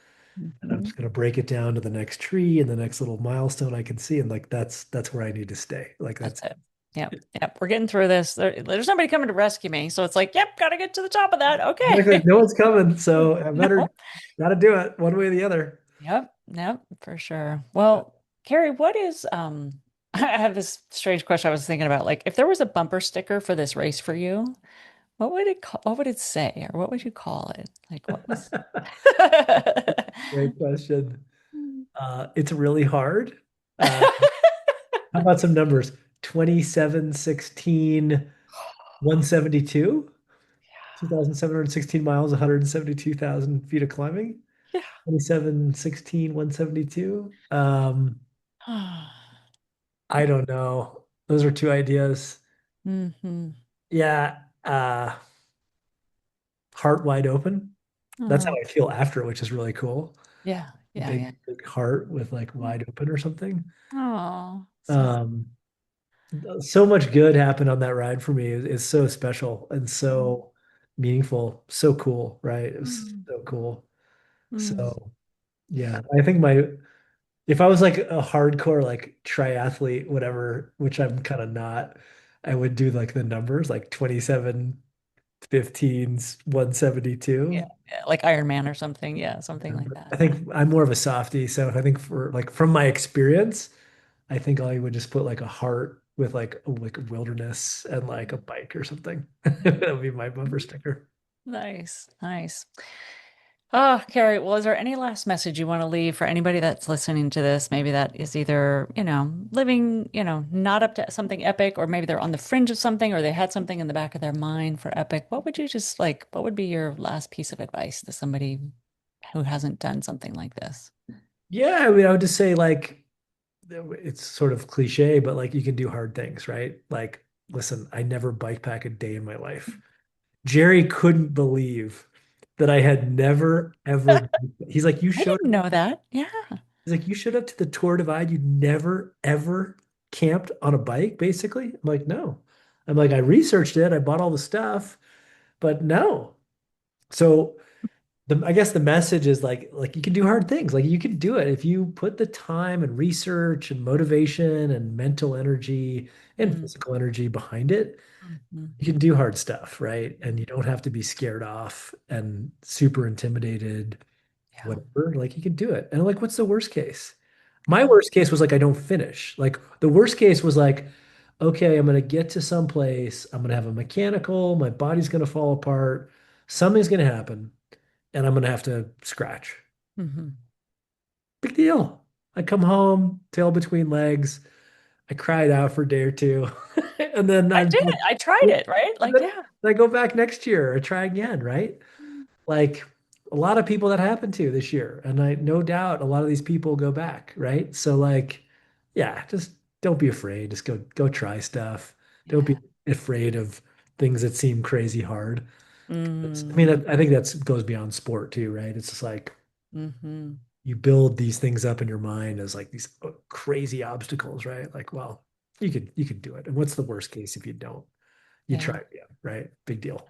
And I'm mhm, just gonna break it down to the next tree and the next little milestone I can see. And like that's where I need to stay. Like that's that's it. Yep, yep, we're getting through this. There's nobody coming to rescue me. So it's like, yep, got to get to the top of that. exactly, Okay. no one's coming. So I better No. gotta do it one way or the other. Yep, yep, for sure. Well, Carrie, what is I have this strange question I was thinking about. Like, if there was a bumper sticker for this race for you, what would it say, or what would you call it? Like, what was Great question. It's really hard. Uh, how about some numbers? 27, 16, 172, 2,716 miles, 172,000 feet of climbing. Yeah. 27, 16, 172. I don't know. Those are two ideas. Hmm. Yeah, heart wide open. That's how Oh, I feel after, which is really cool. yeah, yeah, Big, yeah. big heart with like wide open or something. Oh, so Um, so much good happened on that ride for me. It's so special and mm, so meaningful, so cool, right? It was mm, so cool. mm. So yeah, I think my if I was like a hardcore like triathlete, whatever, which I'm kind of not, I would do like the numbers like 27, 15s, Yeah, 172. yeah, like Iron Man or something. Yeah, something like I that. think I'm more of a softie, so I think for like from my experience, I think I would just put like a heart with like a wilderness and like a bike or something. That would be my bumper sticker. Nice, nice. Oh, Carrie, well, is there any last message you want to leave for anybody that's listening to this? Maybe that is either, living, not up to something epic, or maybe they're on the fringe of something, or they had something in the back of their mind for epic. What would be your last piece of advice to somebody who hasn't done something like this? Yeah, I mean, I would just say like it's sort of cliche, but like you can do hard things, right? Like, listen, I never bike pack a day in my life. Jerry couldn't believe that I had never ever. He's like, you I showed didn't know that. Yeah. He's like, you showed up to the Tour Divide. You never, ever camped on a bike, basically. I'm like, no. I'm like, I researched it. I bought all the stuff, but no. So I guess the message is like you can do hard things. Like you can do it if you put the time and research and motivation and mental energy and Mm, physical energy behind it. mhm. You can do hard stuff, right? And you don't have to be scared off and super intimidated Yeah. whatever, like you can do it. And like, what's the worst case? My Yeah. worst case was like I don't finish. Like the worst case was like, okay, I'm gonna get to some place, I'm gonna have a mechanical, my body's gonna fall apart, something's gonna happen, and I'm gonna have to scratch. Hmm. Big deal. I come home, tail between legs. I cried out for a day or two, and then I I'm did. like, I tried and it, right? Like, then yeah. I go back next year or try again, right? Like a lot of people that happened to this year. And I no doubt a lot of these people go back, right? So like, yeah, just don't be afraid. Just go try stuff. Don't be Yeah. afraid of things that seem crazy hard. I Mm, mean, I think that's goes beyond sport too, right? It's just like hmm. you build these things up in your mind as like these crazy obstacles, right? Like, well, you could do it. And what's the worst case if you don't? You try Yeah. it again, right? Big deal.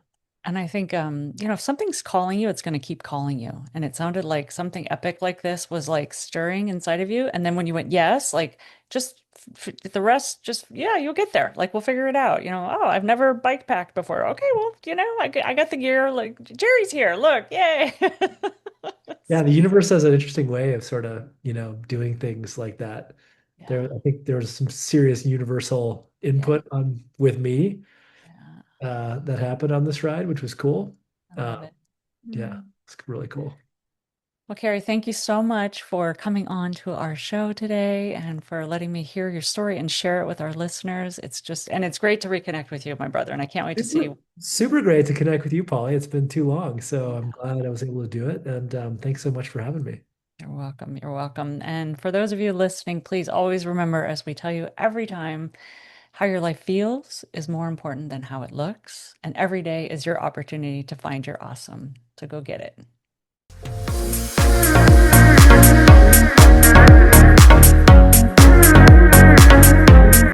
And I think, if something's calling you, it's going to keep calling you. And it sounded like something epic like this was like stirring inside of you. And then when you went, yes, like just the rest, just, yeah, you'll get there. Like we'll figure it out. Oh, I've never bike packed before. Okay, well, I got the gear. Like Jerry's here. Look, yay. Yeah, the universe has an interesting way of sort of, doing things like that. Yeah. I think there was some serious universal Yeah. input on with me Yeah. that happened on this ride, which was cool. I love Uh, it. yeah, Mm. it's really cool. Well, Carrie, thank you so much for coming on to our show today and for letting me hear your story and share it with our listeners. And it's great to reconnect with you, my brother, and I can't wait to see. Super great to connect with you, Polly. It's been too long, so I'm Yeah, glad I was able to do it. And thanks so much for having me. you're welcome. You're welcome. And for those of you listening, please always remember, as we tell you every time, how your life feels is more important than how it looks. And every day is your opportunity to find your awesome. So go get it.